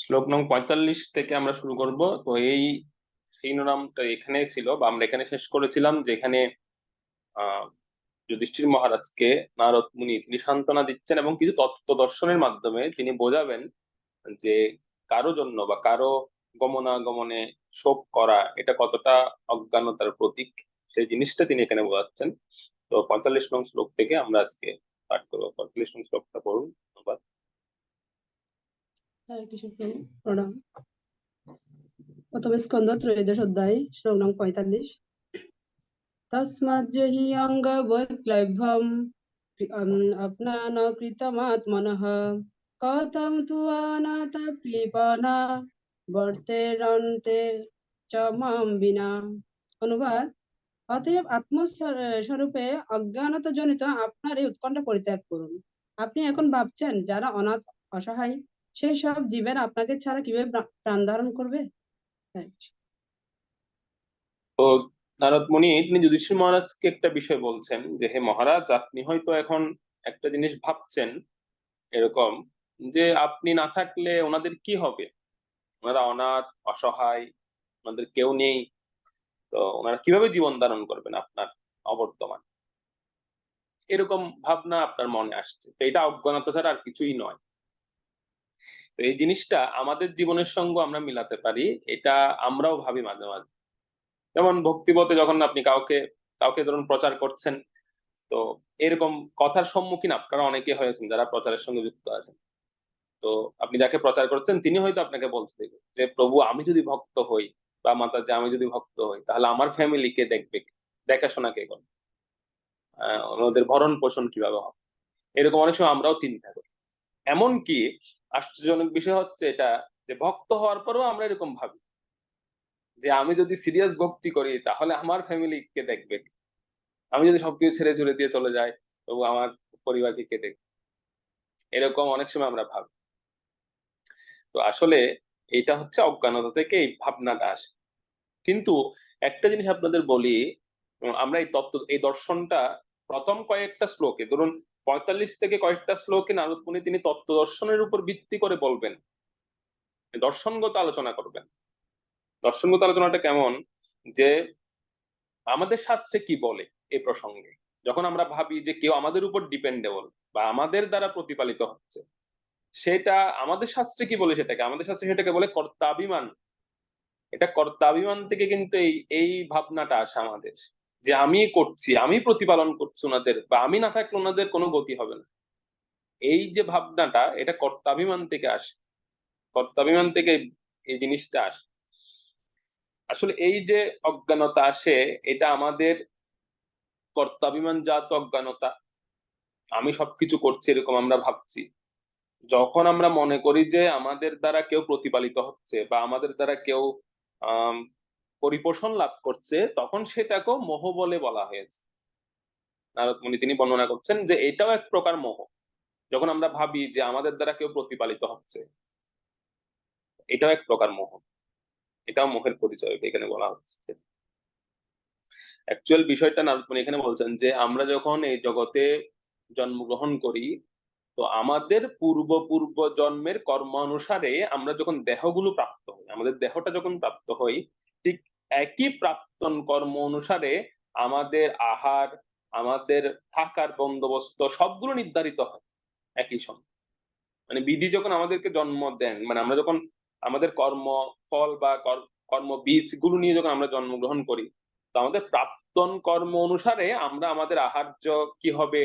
শ্লোক নং 45 থেকে আমরা শুরু করব। তো এই শিরোনামটা এখানে ছিল, বা আমরা এখানে শেষ করেছিলাম, যেখানে আহ যুধিষ্ঠির মহারাজকে নারদ মুনি তিনি সান্ত্বনা দিচ্ছেন এবং কিছু তত্ত্ব দর্শনের মাধ্যমে তিনি বোঝাবেন যে কারো জন্য বা কারো গমনাগমনে শোক করা এটা কতটা অজ্ঞানতার প্রতীক, সেই জিনিসটা তিনি এখানে বোঝাচ্ছেন। তো 45 নং শ্লোক থেকে আমরা আজকে পাঠ করবো। 45 নং শ্লোকটা পড়ুন। ধন্যবাদ। হরে কৃষ্ণ প্রণাম। প্রথম স্কন্ধ ত্রয়োদশ অধ্যায় শ্লোক নং 45। তস্মাজ্জহি অঙ্গবৈক্লভ্যম অজ্ঞানকৃতমাত্মনঃ কথম তু অনাথ কৃপণা বর্তেরন্তে চ মাম বিনা। অনুবাদ: অতএব আত্মস্বরূপে অজ্ঞানতা জনিত আপনার এই উৎকণ্ঠা পরিত্যাগ করুন। আপনি এখন ভাবছেন যারা অনাথ অসহায় সেই সব জীবের আপনাকে ছাড়া কিভাবে প্রাণ ধারণ করবে। তো নারদ মুনি তিনি যুধিষ্ঠির মহারাজকে একটা বিষয় বলছেন যে, হে মহারাজ, আপনি হয়তো এখন একটা জিনিস ভাবছেন এরকম, যে আপনি না থাকলে ওনাদের কি হবে, ওনারা অনাথ অসহায়, ওনাদের কেউ নেই, তো ওনারা কিভাবে জীবন ধারণ করবেন আপনার অবর্তমান, এরকম ভাবনা আপনার মনে আসছে। তো এটা অজ্ঞানতা ছাড়া আর কিছুই নয়। তো এই জিনিসটা আমাদের জীবনের সঙ্গে আমরা মিলাতে পারি, এটা আমরাও ভাবি মাঝে মাঝে। যেমন ভক্তিপথে যখন আপনি কাউকে কাউকে ধরুন প্রচার করছেন, তো এরকম কথার সম্মুখীন আপনারা অনেকে হয়েছেন যারা প্রচারের সঙ্গে যুক্ত আছেন। তো আপনি যাকে প্রচার করছেন তিনি হয়তো আপনাকে বলছে যে, প্রভু আমি যদি ভক্ত হই, বা মাতা যে আমি যদি ভক্ত হই, তাহলে আমার ফ্যামিলি কে দেখবে, দেখাশোনা কে করবে, ওদের ভরণ পোষণ কিভাবে হবে, এরকম অনেক সময় আমরাও চিন্তা করি। এমনকি আশ্চর্যজনক বিষয় হচ্ছে এটা, যে ভক্ত হওয়ার পরেও আমরা এরকম ভাবি যে আমি যদি সিরিয়াস ভক্তি করি তাহলে আমার ফ্যামিলি কে দেখবে, আমি যদি সবকিছু ছেড়ে চলে দিয়ে চলে যাই, তবু আমার পরিবারকে কে দেখবে, এরকম অনেক সময় আমরা ভাবি। তো আসলে এটা হচ্ছে অজ্ঞানতা থেকে এই ভাবনাটা আসে। কিন্তু একটা জিনিস আপনাদের বলি, আমরা এই তত্ত্ব এই দর্শনটা প্রথম কয়েকটা শ্লোকে, ধরুন 45 থেকে কয়েকটা শ্লোকে নারদ মুনি তিনি তত্ত্ব দর্শনের উপর ভিত্তি করে বলবেন, দর্শনগত আলোচনা করবেন। দর্শনগত আলোচনাটা কেমন, যে আমাদের শাস্ত্রে কি বলে এই প্রসঙ্গে, যখন আমরা ভাবি যে কেউ আমাদের উপর ডিপেন্ডেবল বা আমাদের দ্বারা প্রতিপালিত হচ্ছে, সেটা আমাদের শাস্ত্রে কি বলে, সেটাকে আমাদের শাস্ত্রে সেটাকে বলে কর্তাভিমান। এটা কর্তাভিমান থেকে কিন্তু এই এই ভাবনাটা আসে আমাদের, যে আমি করছি, আমি প্রতিপালন করছি ওনাদের, বা আমি না থাকলে ওনাদের কোনো গতি হবে না। এই যে ভাবনাটা, এটা কর্তাভিমান থেকে আসে, কর্তাভিমান থেকে এই জিনিসটা আসে। আসলে এই যে অজ্ঞানতা আসে, এটা আমাদের কর্তাভিমান জাত অজ্ঞানতা। আমি সবকিছু করছি এরকম আমরা ভাবছি। যখন আমরা মনে করি যে আমাদের দ্বারা কেউ প্রতিপালিত হচ্ছে বা আমাদের দ্বারা কেউ আহ পরিপোষণ লাভ করছে, তখন সেটাকেও মোহ বলে বলা হয়েছে। নারদ মুনি তিনি বর্ণনা করছেন যে এটাও এক প্রকার মোহ। যখন আমরা ভাবি যে আমাদের দ্বারা কেউ প্রতিপালিত হচ্ছে, এটাও এক প্রকার মোহ, এটাও মোহের পরিচয় এখানে বলা হচ্ছে। অ্যাকচুয়াল বিষয়টা নারদ মুনি এখানে বলছেন যে আমরা যখন এই জগতে জন্মগ্রহণ করি, তো আমাদের পূর্ব পূর্ব জন্মের কর্ম অনুসারে আমরা যখন দেহগুলো প্রাপ্ত হই, আমাদের দেহটা যখন প্রাপ্ত হই, ঠিক একই প্রাক্তন কর্ম অনুসারে আমাদের আহার, আমাদের থাকার বন্দোবস্ত সবগুলো নির্ধারিত হয় একই সঙ্গে। মানে বিধি যখন আমাদেরকে জন্ম দেন, মানে আমরা যখন আমাদের কর্ম ফল বা কর্ম বীজ গুলো নিয়ে যখন আমরা জন্মগ্রহণ করি, তো আমাদের প্রাক্তন কর্ম অনুসারে আমরা আমাদের আহার্য কি হবে,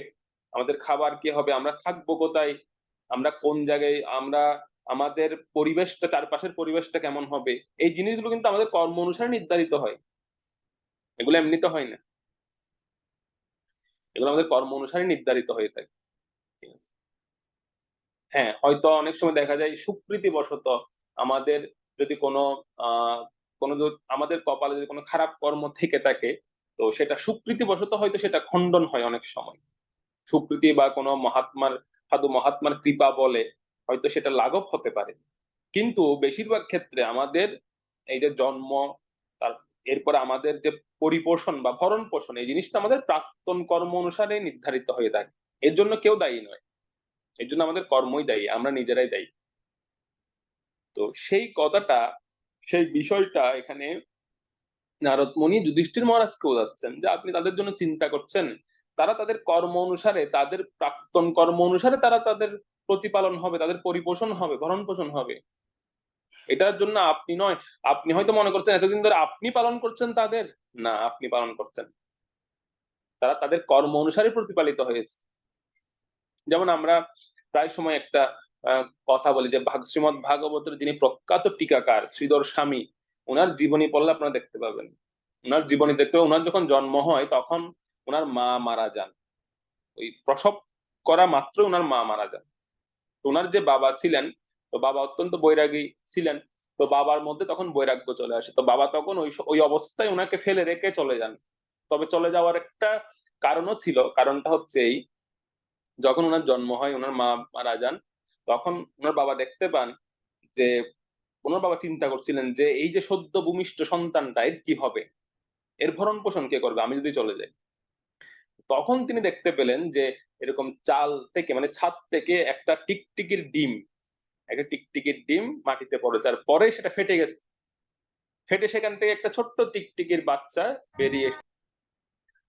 আমাদের খাবার কি হবে, আমরা থাকবো কোথায়, আমরা কোন জায়গায়, আমরা আমাদের পরিবেশটা, চারপাশের পরিবেশটা কেমন হবে, এই জিনিসগুলো কিন্তু আমাদের কর্ম অনুসারে নির্ধারিত হয়। এগুলো এমনিতে হয় না, এগুলো আমাদের কর্ম অনুসারে নির্ধারিত হয়ে থাকে। ঠিক আছে। হ্যাঁ, হয়তো অনেক সময় দেখা যায় সুকৃতি বশত আমাদের যদি কোনো আমাদের কপালে যদি কোনো খারাপ কর্ম থেকে থাকে, তো সেটা সুকৃতি বশত হয়তো সেটা খণ্ডন হয় অনেক সময়। সুকৃতি বা কোনো মহাত্মার, সাধু মহাত্মার কৃপা বলে হয়তো সেটা লাঘব হতে পারে। কিন্তু বেশিরভাগ ক্ষেত্রে আমাদের এই যে জন্ম, তার এরপরে আমাদের যে পরিপোষণ বা ভরণ পোষণ, এই জিনিসটা আমাদের প্রাক্তন কর্ম অনুসারে নির্ধারিত হয়ে থাকে। এর জন্য কেউ দায়ী নয়, এর জন্য আমাদের কর্মই দায়ী, আমরা নিজেরাই দায়ী। তো সেই কথাটা, সেই বিষয়টা এখানে নারদ মুনি যুধিষ্ঠির মহারাজকে বোঝাচ্ছেন যে আপনি তাদের জন্য চিন্তা করছেন, তারা তাদের কর্ম অনুসারে, তাদের প্রাক্তন কর্ম অনুসারে তারা তাদের প্রতিপালন হবে, তাদের পরিপোষণ হবে, ভরণ পোষণ হবে। এটার জন্য আপনি নয়। আপনি হয়তো মনে করছেন এতদিন ধরে আপনি পালন করছেন তাদের, না, আপনি পালন করছেন, তারা তাদের কর্ম অনুসারে প্রতিপালিত হয়েছে। যেমন আমরা প্রায় সময় একটা কথা বলি যে শ্রীমদ ভাগবতের যিনি প্রখ্যাত টিকাকার শ্রীধর স্বামী, ওনার জীবনী পড়লে আপনারা দেখতে পাবেন, ওনার জীবনী দেখতে পাবেন, ওনার যখন জন্ম হয় তখন ওনার মা মারা যান। ওই প্রসব করা মাত্র ওনার মা মারা যান। তো ওনার যে বাবা ছিলেন, তো বাবা অত্যন্ত বৈরাগী ছিলেন। তো বাবার মধ্যে তখন বৈরাগ্য চলে আসে। তো বাবা তখন ওই ওই অবস্থায় ওনাকে ফেলে রেখে চলে যান। তবে চলে যাওয়ার একটা কারণও ছিল। কারণটা হচ্ছে এই, যখন ওনার জন্ম হয়, ওনার মা মারা যান, তখন ওনার বাবা দেখতে পান যে, ওনার বাবা চিন্তা করছিলেন যে এই যে সদ্য ভূমিষ্ঠ সন্তানটা, এর কি হবে, এর ভরণ পোষণ কে করবে আমি যদি চলে যাই। তখন তিনি দেখতে পেলেন যে এরকম চাল থেকে, মানে ছাদ থেকে একটা টিকটিকির ডিম, একটা টিকটিকির ডিম মাটিতে পড়েছে, আর পরে সেটা ফেটে গেছে। ফেটে সেখান থেকে একটা ছোট্ট টিকটিকির বাচ্চা বেরিয়ে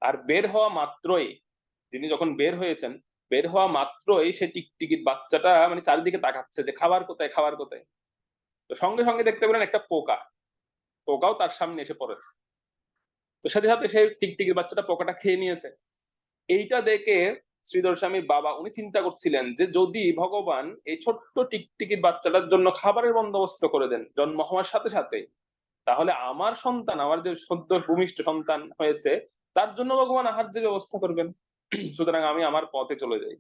আর বের হওয়া মাত্রই, তিনি যখন বের হয়েছেন, বের হওয়া মাত্রই সে টিকটিকির বাচ্চাটা মানে চারিদিকে তাকাচ্ছে যে খাবার কোথায়, খাবার কোথায়। তো সঙ্গে সঙ্গে দেখতে পেলেন একটা পোকা, পোকাও তার সামনে এসে পড়েছে। তো সাথে সাথে সেই টিকটিকির বাচ্চাটা পোকাটা খেয়ে নিয়েছে। এইটা দেখে শ্রীধর স্বামীর বাবা উনি চিন্তা করছিলেন যে যদি ভগবান এই ছোট্ট টিকটিকির বাচ্চাটার জন্য খাবারের বন্দোবস্ত করে দেন জন্ম হওয়ার সাথে সাথে, তাহলে আমার সন্তান, আমার যে সদ্য ভূমিষ্ঠ সন্তান হয়েছে, তার জন্য ভগবান আহার্যের ব্যবস্থা করবেন। সুতরাং আমি আমার পথে চলে যাই।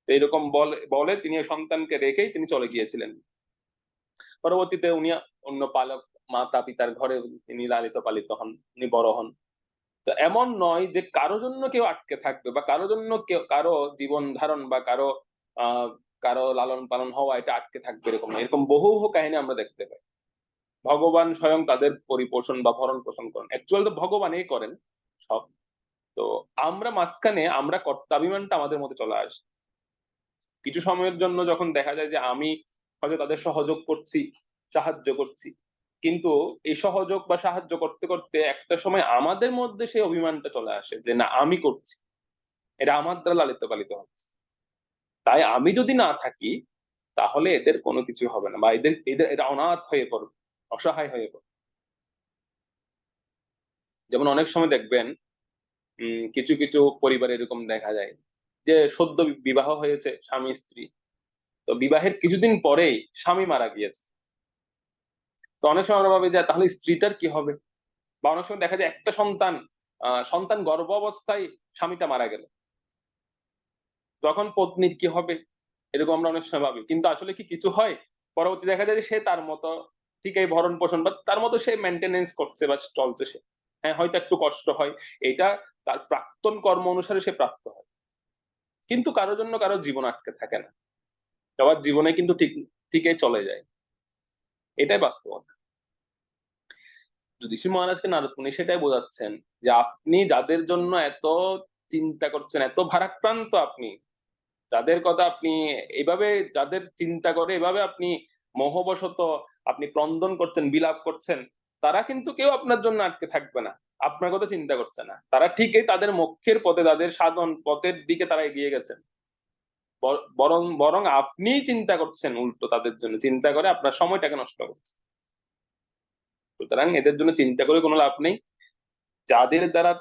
তো এইরকম বলে বলে তিনি ওই সন্তানকে রেখেই তিনি চলে গিয়েছিলেন। পরবর্তীতে উনি অন্য পালক মাতা পিতার ঘরে তিনি লালিত পালিত হন, উনি বড় হন। তো এমন নয় যে কারো জন্য কেউ আটকে থাকবে, বা কারো জন্য কেউ, কারো জীবন ধারণ বা কারো আহ কারো লালন পালন হওয়া এটা আটকে থাকবে, এরকম না। এরকম বহু বহু কাহিনী আমরা দেখতে পাই। ভগবান স্বয়ং তাদের পরিপোষণ বা ভরণ পোষণ করেন, অ্যাকচুয়াল তো ভগবানই করেন সব। তো আমরা মাঝখানে আমরা কর্তাভিমানটা আমাদের মধ্যে চলে আসে কিছু সময়ের জন্য, যখন দেখা যায় যে আমি হয়তো তাদের সহযোগ করছি, সাহায্য করছি, কিন্তু এই সহযোগ বা সাহায্য করতে করতে একটা সময় আমাদের মধ্যে সেই অভিমানটা চলে আসে যে না, আমি করছি, এটা আমার দ্বারা লালিত পালিত হচ্ছে, তাই আমি যদি না থাকি তাহলে এদের কোনো কিছু হবে না, বা এদের এদের এটা অনাথ হয়ে পড়বে, অসহায় হয়ে পড়বে। যেমন অনেক সময় দেখবেন কিছু কিছু পরিবারে এরকম দেখা যায় যে সদ্য বিবাহ হয়েছে স্বামী স্ত্রী, তো বিবাহের কিছুদিন পরেই স্বামী মারা গিয়েছে। তো অনেক সময় আমরা ভাবি যে তাহলে স্ত্রীটার কি হবে, বা অনেক সময় দেখা যায় একটা সন্তান, সন্তান গর্ভ অবস্থায় স্বামীটা মারা গেল, তখন পত্নীর কি হবে, এরকম আমরা অনেক সময় ভাবি। কিন্তু আসলে কি কিছু হয়, পরবর্তী দেখা যায় যে সে তার মতো ঠিক এই ভরণ পোষণ বা তার মতো সে মেনটেনেন্স করছে বা চলছে সে। হ্যাঁ, হয়তো একটু কষ্ট হয়, এটা তার প্রাক্তন কর্ম অনুসারে সে প্রাপ্ত হয়, কিন্তু কারোর জন্য কারো জীবন আটকে থাকে না, সবার জীবনে কিন্তু ঠিক ঠিকই চলে যায়। এটাই বাস্তবতা। যুধিষ্ঠির মহারাজকে নারদ মুনি সেটাই বোঝাচ্ছেন যে আপনি যাদের জন্য এত চিন্তা করছেন, এত ভারাক্রান্ত আপনি, যাদের কথা আপনি এভাবে, যাদের চিন্তা করে এভাবে আপনি মোহবশত আপনি ক্রন্দন করছেন, বিলাপ করছেন, তারা কিন্তু কেউ আপনার জন্য আটকে থাকবে না, আপনার কথা চিন্তা করছে না। তারা ঠিকই তাদের মোক্ষের পথে, তাদের সাধন পথের দিকে তারা এগিয়ে গেছেন। বরং বরং আপনি চিন্তা করছেন উল্টো, তাদের জন্য চিন্তা করে আপনার সময়টাকে নষ্ট করছেন। সুতরাং এদের জন্য চিন্তা করে কোনো লাভ নেই। যাদের দ্বারা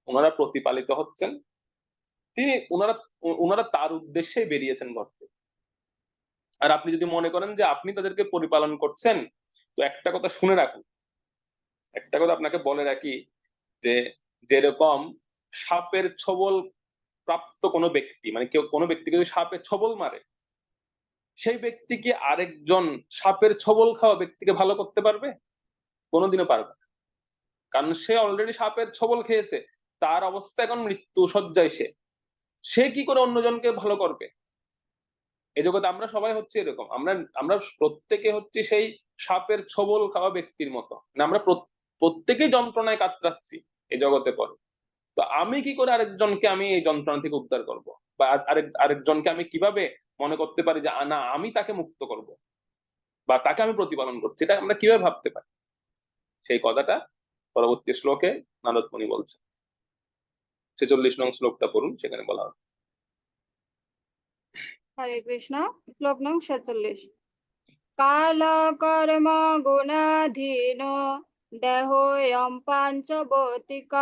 ওনারা প্রতিপালিত হচ্ছেন, তিনি ওনারা ওনারা তার উদ্দেশ্যে বেরিয়েছেন ঘর থেকে। আর আপনি যদি মনে করেন যে আপনি তাদেরকে পরিপালন করছেন, তো একটা কথা শুনে রাখুন, একটা কথা আপনাকে বলে রাখি, যে যেরকম সাপের ছোবল প্রাপ্ত কোনো ব্যক্তি, মানে কেউ কোনো ব্যক্তিকে যদি সাপের ছোবল মারে, সেই ব্যক্তি কি আরেকজন সাপের ছোবল খাওয়া ব্যক্তিকে ভালো করতে পারবে? কোনোদিনও পারবে না। কারণ সে অলরেডি সাপের ছোবল খেয়েছে, তার অবস্থা এখন মৃত্যু শয্যায়, সে সে কি করে অন্যজনকে ভালো করবে? এই জগতে আমরা সবাই হচ্ছে এরকম, আমরা আমরা প্রত্যেকে হচ্ছে সেই সাপের ছোবল খাওয়া ব্যক্তির মতো, না আমরা প্রত্যেকেই যন্ত্রণায় কাতরাচ্ছি এই জগতে পড়ে। তো আমি কি করে আরেকজনকে আমি এই যন্ত্রণা থেকে উদ্ধার করব, বা আরেকজনকে আমি কিভাবে মনে করতে পারি যে না, আমি তাকে মুক্ত করব? বা তাকে আমি প্রতিপালন করছি, এটা আমরা কিভাবে ভাবতে পারি? সেই কথাটা পরবর্তী শ্লোকে নারদ মুনি বলছে। 46 নং শ্লোকটা পড়ুন, সেখানে বলা হবে। হরে কৃষ্ণ। শ্লোক নং 46। কাল কর্ম গুণাধীন দেহোয়ম পাঞ্চভৌতিকঃ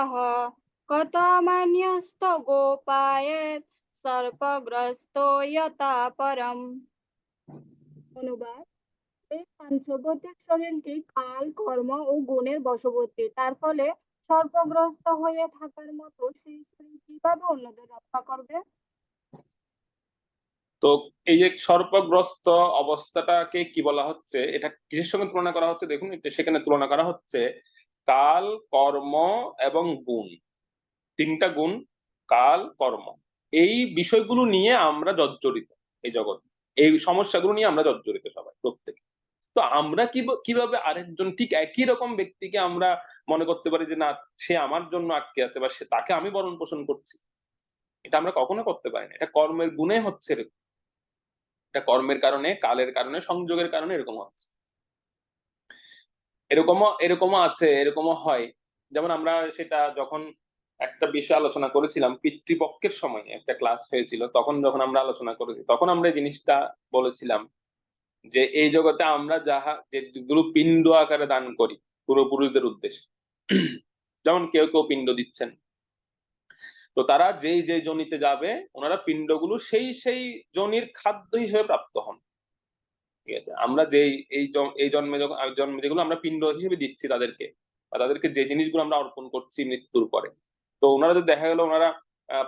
কতমান্যস্ত গোপায়েত সর্পগ্রস্তো যথা পরম। অনুবাদ: এই পাঞ্চভৌতিক শরীরটি কাল, কর্ম ও গুণের বশবর্তী। তার ফলে সর্পগ্রস্ত হয়ে থাকার মতো সেই শরীর কিভাবে অন্যদের রক্ষা করবে? তো এই যে সর্পগ্রস্ত অবস্থাটাকে কি বলা হচ্ছে, এটা কিসের সঙ্গে তুলনা করা হচ্ছে? দেখুন, এটা সেখানে তুলনা করা হচ্ছে কাল, কর্ম এবং গুণ। তিনটা গুণ, কাল, কর্ম, এই বিষয়গুলো নিয়ে আমরা জর্জরিত। এই জগতে এই সমস্যাগুলো নিয়ে আমরা জর্জরিত সবাই, প্রত্যেকে। তো আমরা কিভাবে আরেকজন ঠিক একই রকম ব্যক্তিকে আমরা মনে করতে পারি যে না, সে আমার জন্য আটকে আছে বা সে তাকে আমি ভরণ পোষণ করছি? এটা আমরা কখনো করতে পারি না। এটা কর্মের গুণে হচ্ছে এরকম। এটা কর্মের কারণে, কালের কারণে, সংযোগের কারণে এরকম হচ্ছে। এরকমও আছে, এরকমও হয়। যেমন আমরা সেটা যখন একটা বিষয় আলোচনা করেছিলাম পিতৃপক্ষের সময়, একটা ক্লাস হয়েছিল, তখন যখন আমরা আলোচনা করেছি, তখন আমরা এই জিনিসটা বলেছিলাম যে এই জগতে আমরা যেগুলো পিণ্ড আকারে দান করি পূর্বপুরুষদের উদ্দেশ্যে, যেমন কেউ কেউ পিণ্ড দিচ্ছেন, তো তারা যেই যেই জনিতে যাবে ওনারা পিণ্ডগুলো সেই সেই জনির খাদ্য হিসেবে প্রাপ্ত হন। ঠিক আছে, আমরা যেই এই জন্মে যখন জন্মে যেগুলো আমরা পিণ্ড হিসেবে দিচ্ছি তাদেরকে, বা তাদেরকে যে জিনিসগুলো আমরা অর্পণ করছি মৃত্যুর পরে, তো ওনারা যদি দেখা গেল ওনারা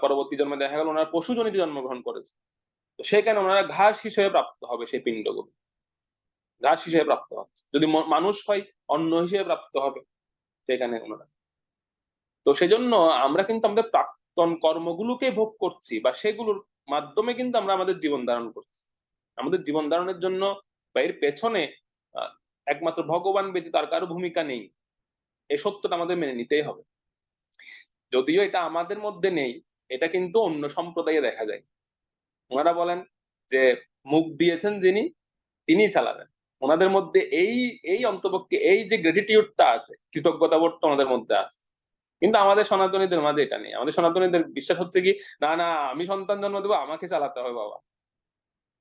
পরবর্তী জন্মে দেখা গেল ওনারা পশু জনিতে জন্মগ্রহণ করেছে, তো সেখানে ওনারা ঘাস হিসেবে প্রাপ্ত হবে। সেই পিণ্ডগুলো ঘাস হিসেবে প্রাপ্ত হচ্ছে। যদি মানুষ হয়, অন্ন হিসেবে প্রাপ্ত হবে সেখানে ওনারা। তো সেজন্য আমরা কিন্তু আমাদের প্রাক্তন কর্মগুলোকে ভোগ করছি, বা সেগুলোর মাধ্যমে কিন্তু আমরা আমাদের জীবন ধারণ করছি। আমাদের জীবন ধারণের জন্য বা এর পেছনে আহ, একমাত্র ভগবান ব্যতীত আর কারো ভূমিকা নেই। এই সত্যটা আমাদের মেনে নিতেই হবে। যদিও এটা আমাদের মধ্যে নেই, এটা কিন্তু অন্য সম্প্রদায়ে দেখা যায়। ওনারা বলেন যে মুখ দিয়েছেন যিনি, তিনি চালাবেন। ওনাদের মধ্যে এই এই অন্তপক্ষে এই যে গ্রেটিটিউডটা আছে, কৃতজ্ঞতা বোধটা ওনাদের মধ্যে আছে। কিন্তু আমাদের সনাতনীদের মাঝে এটা নেই। আমাদের সনাতনীদের বিশ্বাস হচ্ছে কি, না না, আমি সন্তান জন্ম দেবো, আমাকে চালাতে হবে বাবা,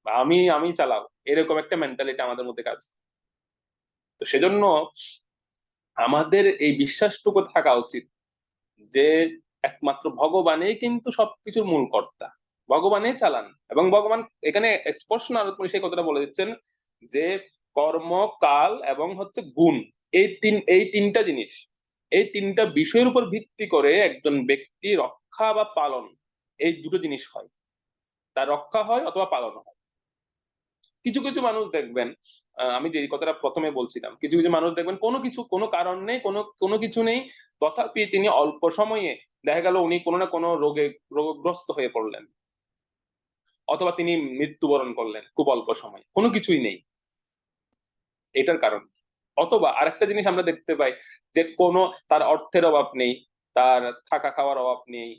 বা আমি আমি চালাবো, এরকম একটা মেন্টালিটি আমাদের মধ্যে কাজ করে। তো সেজন্য আমাদের এই বিশ্বাসটুকু থাকা উচিত যে একমাত্র ভগবানই কিন্তু সবকিছুর মূল কর্তা, ভগবানই চালান। এবং ভগবান এখানে স্পষ্ট নারদ মুনি সেই কথাটা বলে দিচ্ছেন যে কর্ম, কাল এবং হচ্ছে গুণ, এই তিনটা জিনিস, এই তিনটা বিষয়ের উপর ভিত্তি করে একজন ব্যক্তি রক্ষা বা পালন, এই দুটো জিনিস হয়। তার রক্ষা হয় অথবা পালন হয়। কিছু কিছু মানুষ দেখবেন, আমি যে কথাটা প্রথমে বলছিলাম, কিছু কিছু মানুষ দেখবেন কোনো কিছু, কোনো কারণ নেই, কোনো কোনো কিছু নেই, তথাপি তিনি অল্প সময়ে দেখা গেল উনি কোনো না কোনো রোগগ্রস্ত হয়ে পড়লেন, অথবা তিনি মৃত্যুবরণ করলেন খুব অল্প সময়, কোনো কিছুই নেই। এটার কারণ, অথবা আরেকটা জিনিস আমরা দেখতে পাই যে কোনো তার অর্থের অভাব নেই, তার থাকা খাওয়ার অভাব নেই,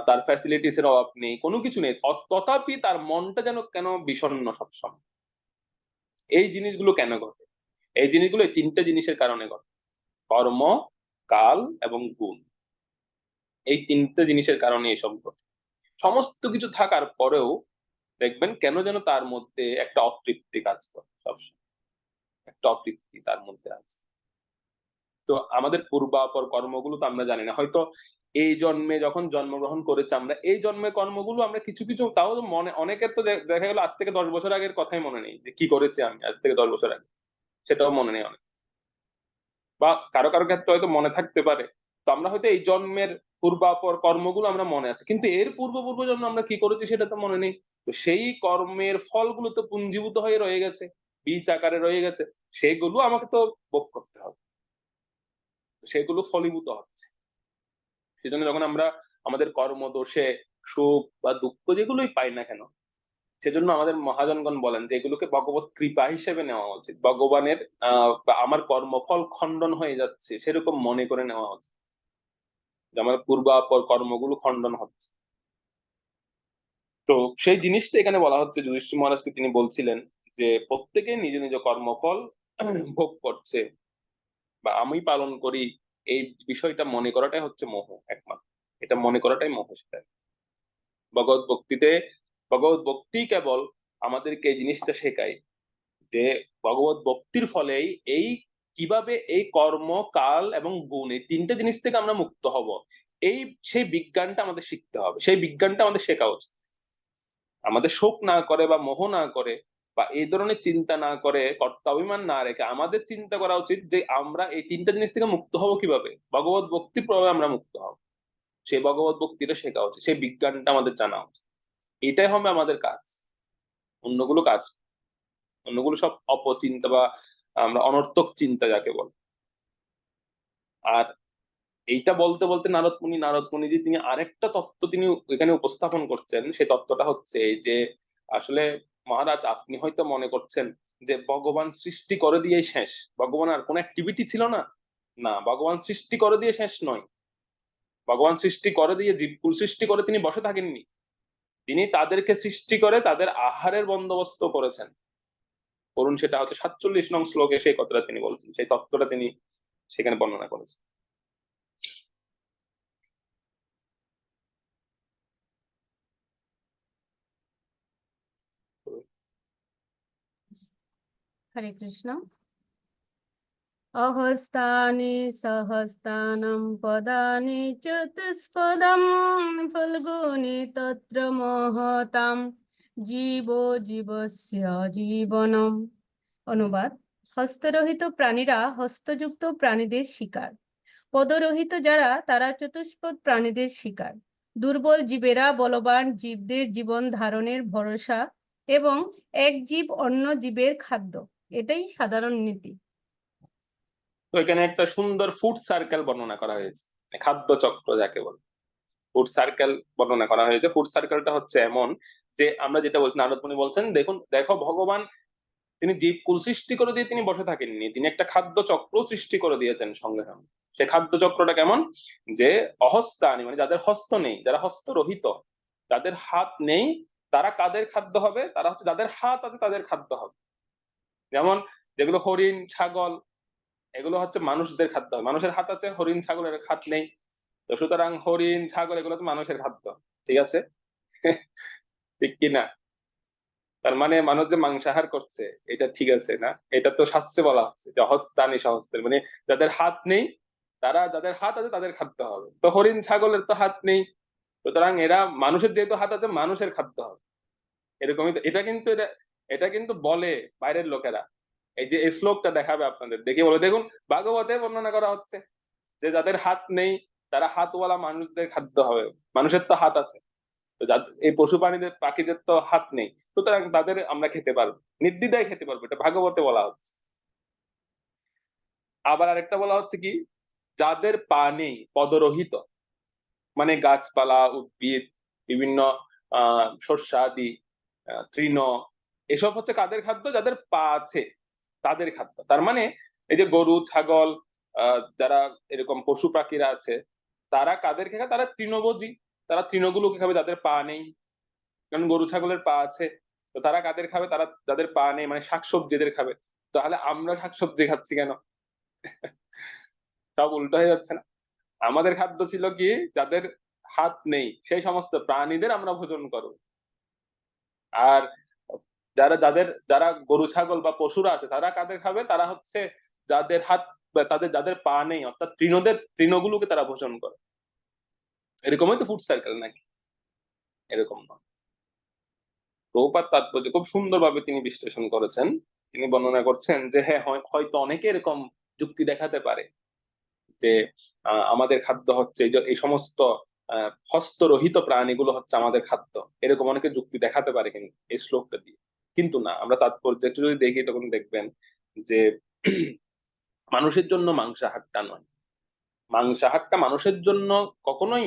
তার ফ্যাসিলিটিস এর অভাব নেই, কোনো কিছু নেই, তথাপি তার মনটা যেন কেন বিষণ্ণ সবসময়। এই জিনিসগুলো কেন ঘটে? এই জিনিসগুলো এই তিনটা জিনিসের কারণে ঘটে। কর্ম, কাল এবং গুণ, এই তিনটা জিনিসের কারণে এসব ঘটে। সমস্ত কিছু থাকার পরেও দেখবেন কেন যেন তার মধ্যে একটা অতৃপ্তি কাজ করে, সবসময় একটা অতৃপ্তি তার মধ্যে আছে। তো আমাদের পূর্বাপর কর্মগুলো তো আমরা জানি না, হয়তো এই জন্মে যখন জন্মগ্রহণ করেছি আমরা, এই জন্মের কর্মগুলো আমরা কিছু কিছু, তাও তো মনে, অনেকের তো দেখা গেল আজ থেকে 10 বছর আগের কথাই মনে নেই যে কি করেছি আমি আজ থেকে 10 বছর আগে, সেটাও মনে নেই অনেক। বা কারো কারো ক্ষেত্রে হয়তো মনে থাকতে পারে। তো আমরা হয়তো এই জন্মের পূর্বাপর কর্মগুলো আমরা মনে আছে, কিন্তু এর পূর্ব পূর্ব জন্ম আমরা কি করেছি সেটা তো মনে নেই। তো সেই কর্মের ফলগুলো তো পুঞ্জীভূত হয়ে রয়ে গেছে, বীজ আকারে রয়ে গেছে, সেগুলো আমাকে তো ভোগ করতে হবে, সেগুলো ফলীভূত হচ্ছে। সেজন্য যখন আমরা আমাদের কর্মদোষে সুখ বা দুঃখ যেগুলোই পাই না কেন, সেজন্য আমাদের মহাজনগণ বলেন যে এগুলোকে ভগবত কৃপা হিসেবে নেওয়া উচিত। ভগবানের বা আমার কর্মফল খণ্ডন হয়ে যাচ্ছে সেরকম মনে করে নেওয়া উচিত, যে আমার পূর্বাপর কর্মগুলো খণ্ডন হচ্ছে। তো সেই জিনিসটা এখানে বলা হচ্ছে, যুধিষ্ঠির মহারাজকে তিনি বলছিলেন যে প্রত্যেকে নিজ নিজ কর্মফল ভোগ করছে বা আমি পালন করি, এই বিষয়টা মনে করাটাই হচ্ছে মোহ একমাত্র। এটা মনে করাটাই মোহ। সেটা ভগবত ভক্তিতে, ভগবত ভক্তি কেবল আমাদেরকে এই জিনিসটা শেখায় যে ভগবত ভক্তির ফলেই এই কিভাবে এই কর্ম, কাল এবং গুণ, এই তিনটা জিনিস থেকে আমরা মুক্ত হব, এই সেই বিজ্ঞানটা আমাদের শিখতে হবে, সেই বিজ্ঞানটা আমাদের শেখা উচিত। আমাদের শোক না করে বা মোহ না করে বা এই ধরনের চিন্তা না করে, কর্তা অভিমান না রেখে আমাদের চিন্তা করা উচিত যে আমরা এই তিনটা জিনিস থেকে মুক্ত হব কিভাবে, ভগবত ভক্তির প্রভাবে আমরা মুক্ত হব। সেই ভগবত ভক্তিটা শেখা উচিত, সেই বিজ্ঞানটা আমাদের জানা উচিত। এটাই হবে আমাদের কাজ। অন্যগুলো কাজ, অন্যগুলো সব অপচিন্তা বা আমরা অনর্থক চিন্তা যাকে বলে। আর এইটা বলতে বলতে নারদ মুনি যে তিনি আরেকটা তত্ত্ব তিনি এখানে উপস্থাপন করছেন, সেই তত্ত্বটা হচ্ছে এই যে আসলে মহারাজ আপনি হয়তো মনে করছেন যে ভগবান সৃষ্টি করে দিয়ে শেষ, ভগবান আর কোনো অ্যাক্টিভিটি ছিল না। না, ভগবান সৃষ্টি করে দিয়ে শেষ নয়। ভগবান সৃষ্টি করে দিয়ে জীবকুল সৃষ্টি করে তিনি বসে থাকেননি। তিনি তাদেরকে সৃষ্টি করে তাদের আহারের বন্দোবস্ত করেছেন। করুন, সেটা হচ্ছে 47 নং শ্লোকে সেই কথাটা তিনি বলছেন, সেই তত্ত্বটা তিনি সেখানে বর্ণনা করেছেন। হরে কৃষ্ণ। অহস্তানি সহস্তানম পদানি চতুষ্পদম ফল্গুনি তত্র মহতাম জীবস্য জীবনম। অনুবাদ: হস্তরহিত প্রাণীরা হস্তযুক্ত প্রাণীদের শিকার, পদরহিত যারা তারা চতুষ্পদ প্রাণীদের শিকার। দুর্বল জীবেরা বলবান জীবদের জীবন ধারণের ভরসা এবং এক জীব অন্য জীবের খাদ্য, এটাই সাধারণ নীতি। তো এখানে একটা সুন্দর ফুড সার্কেল বর্ণনা করা হয়েছে, খাদ্য চক্র যাকে বলে ফুড সার্কেল বর্ণনা করা হয়েছে। ফুড সার্কেলটা হচ্ছে এমন যে আমরা যেটা বলছি, নারদমুনি বলছেন দেখো ভগবান তিনি জীবকুল সৃষ্টি করে দিয়ে তিনি বসে থাকেননি, তিনি একটা খাদ্য চক্র সৃষ্টি করে দিয়েছেন সঙ্গে সঙ্গে। সেই খাদ্য চক্রটা কেমন, যে অহস্তানি মানে যাদের হস্ত নেই, যারা হস্তরহিত, যাদের হাত নেই, তারা কাদের খাদ্য হবে, তারা হচ্ছে যাদের হাত আছে তাদের খাদ্য হবে। যেমন যেগুলো হরিণ, ছাগল, এগুলো হচ্ছে মানুষদের খাদ্য হয়। মানুষের হাত আছে, হরিণ ছাগলের হাত নেই, তো সুতরাং হরিণ ছাগল এগুলো তো মানুষের খাদ্য। ঠিক আছে? ঠিক কিনা? তার মানে মানুষ যে মাংসাহার করছে এটা ঠিক আছে না? এটা তো শাস্ত্রে বলা হচ্ছে যে হস্তানি সহস্তের, মানে যাদের হাত নেই, তারা যাদের হাত আছে তাদের খাদ্য হবে। তো হরিণ ছাগলের তো হাত নেই, সুতরাং এরা মানুষের যেহেতু হাত আছে মানুষের খাদ্য হবে। এরকমই তো এটা কিন্তু বলে বাইরের লোকেরা। এই যে এই শ্লোকটা দেখাবে আপনাদের, দেখে বলে দেখুন ভাগবতে বর্ণনা করা হচ্ছে যে যাদের হাত নেই তারা হাতওয়ালা মানুষদের খাদ্য হবে। মানুষের তো হাত আছে, তো এই পশু প্রাণীদের পাখিদের তো হাত নেই, সুতরাং তাদের আমরা খেতে পারবো, নির্দ্বিধায় খেতে পারবো, এটা ভাগবতে বলা হচ্ছে। আবার আরেকটা বলা হচ্ছে কি, যাদের পা নেই, পদরহিত, মানে গাছপালা, উদ্ভিদ, বিভিন্ন শস্যাদি, তৃণ, এসব হচ্ছে কাদের খাদ্য, যাদের পা আছে তাদের খাদ্য। তার মানে এই যে গরু, ছাগল, যারা এরকম পশু পাখিরা আছে, তারা কাদেরকে খায়, তারা তৃণভোজী, তারা তৃণগুলোকে খাবে যাদের পা নেই। কারণ গরু ছাগলের পা আছে, তো তারা কাদের খাবে, তারা যাদের পা নেই, মানে শাকসবজিদের খাবে। তাহলে আমরা শাকসবজি খাচ্ছি কেন? সব উল্টো হয়ে যাচ্ছে না? আমাদের খাদ্য ছিল কি, যাদের হাত নেই সেই সমস্ত প্রাণীদের আমরা ভোজন করব। আর যারা গরু ছাগল বা পশুরা আছে তারা কাদের খাবে, তারা হচ্ছে যাদের হাত বা যাদের পা নেই, অর্থাৎ তৃণগুলোকে তারা ভোজন করে। এরকমই তো ফুড সার্কেল নাকি? এরকম নয়। প্রভুপাদ তাৎপর্য খুব সুন্দরভাবে তিনি বিশ্লেষণ করেছেন। তিনি বর্ণনা করছেন যে হ্যাঁ, হয়তো অনেকে এরকম যুক্তি দেখাতে পারে যে আমাদের খাদ্য হচ্ছে এই সমস্ত হস্তরহিত প্রাণীগুলো হচ্ছে আমাদের খাদ্য, এরকম অনেকে যুক্তি দেখাতে পারে কিন্তু এই শ্লোকটা দিয়ে। কিন্তু না, আমরা তাৎপর্য একটু যদি দেখি তখন দেখবেন যে মানুষের জন্য মাংসাহারটা নয়, মাংসাহারটা মানুষের জন্য কখনোই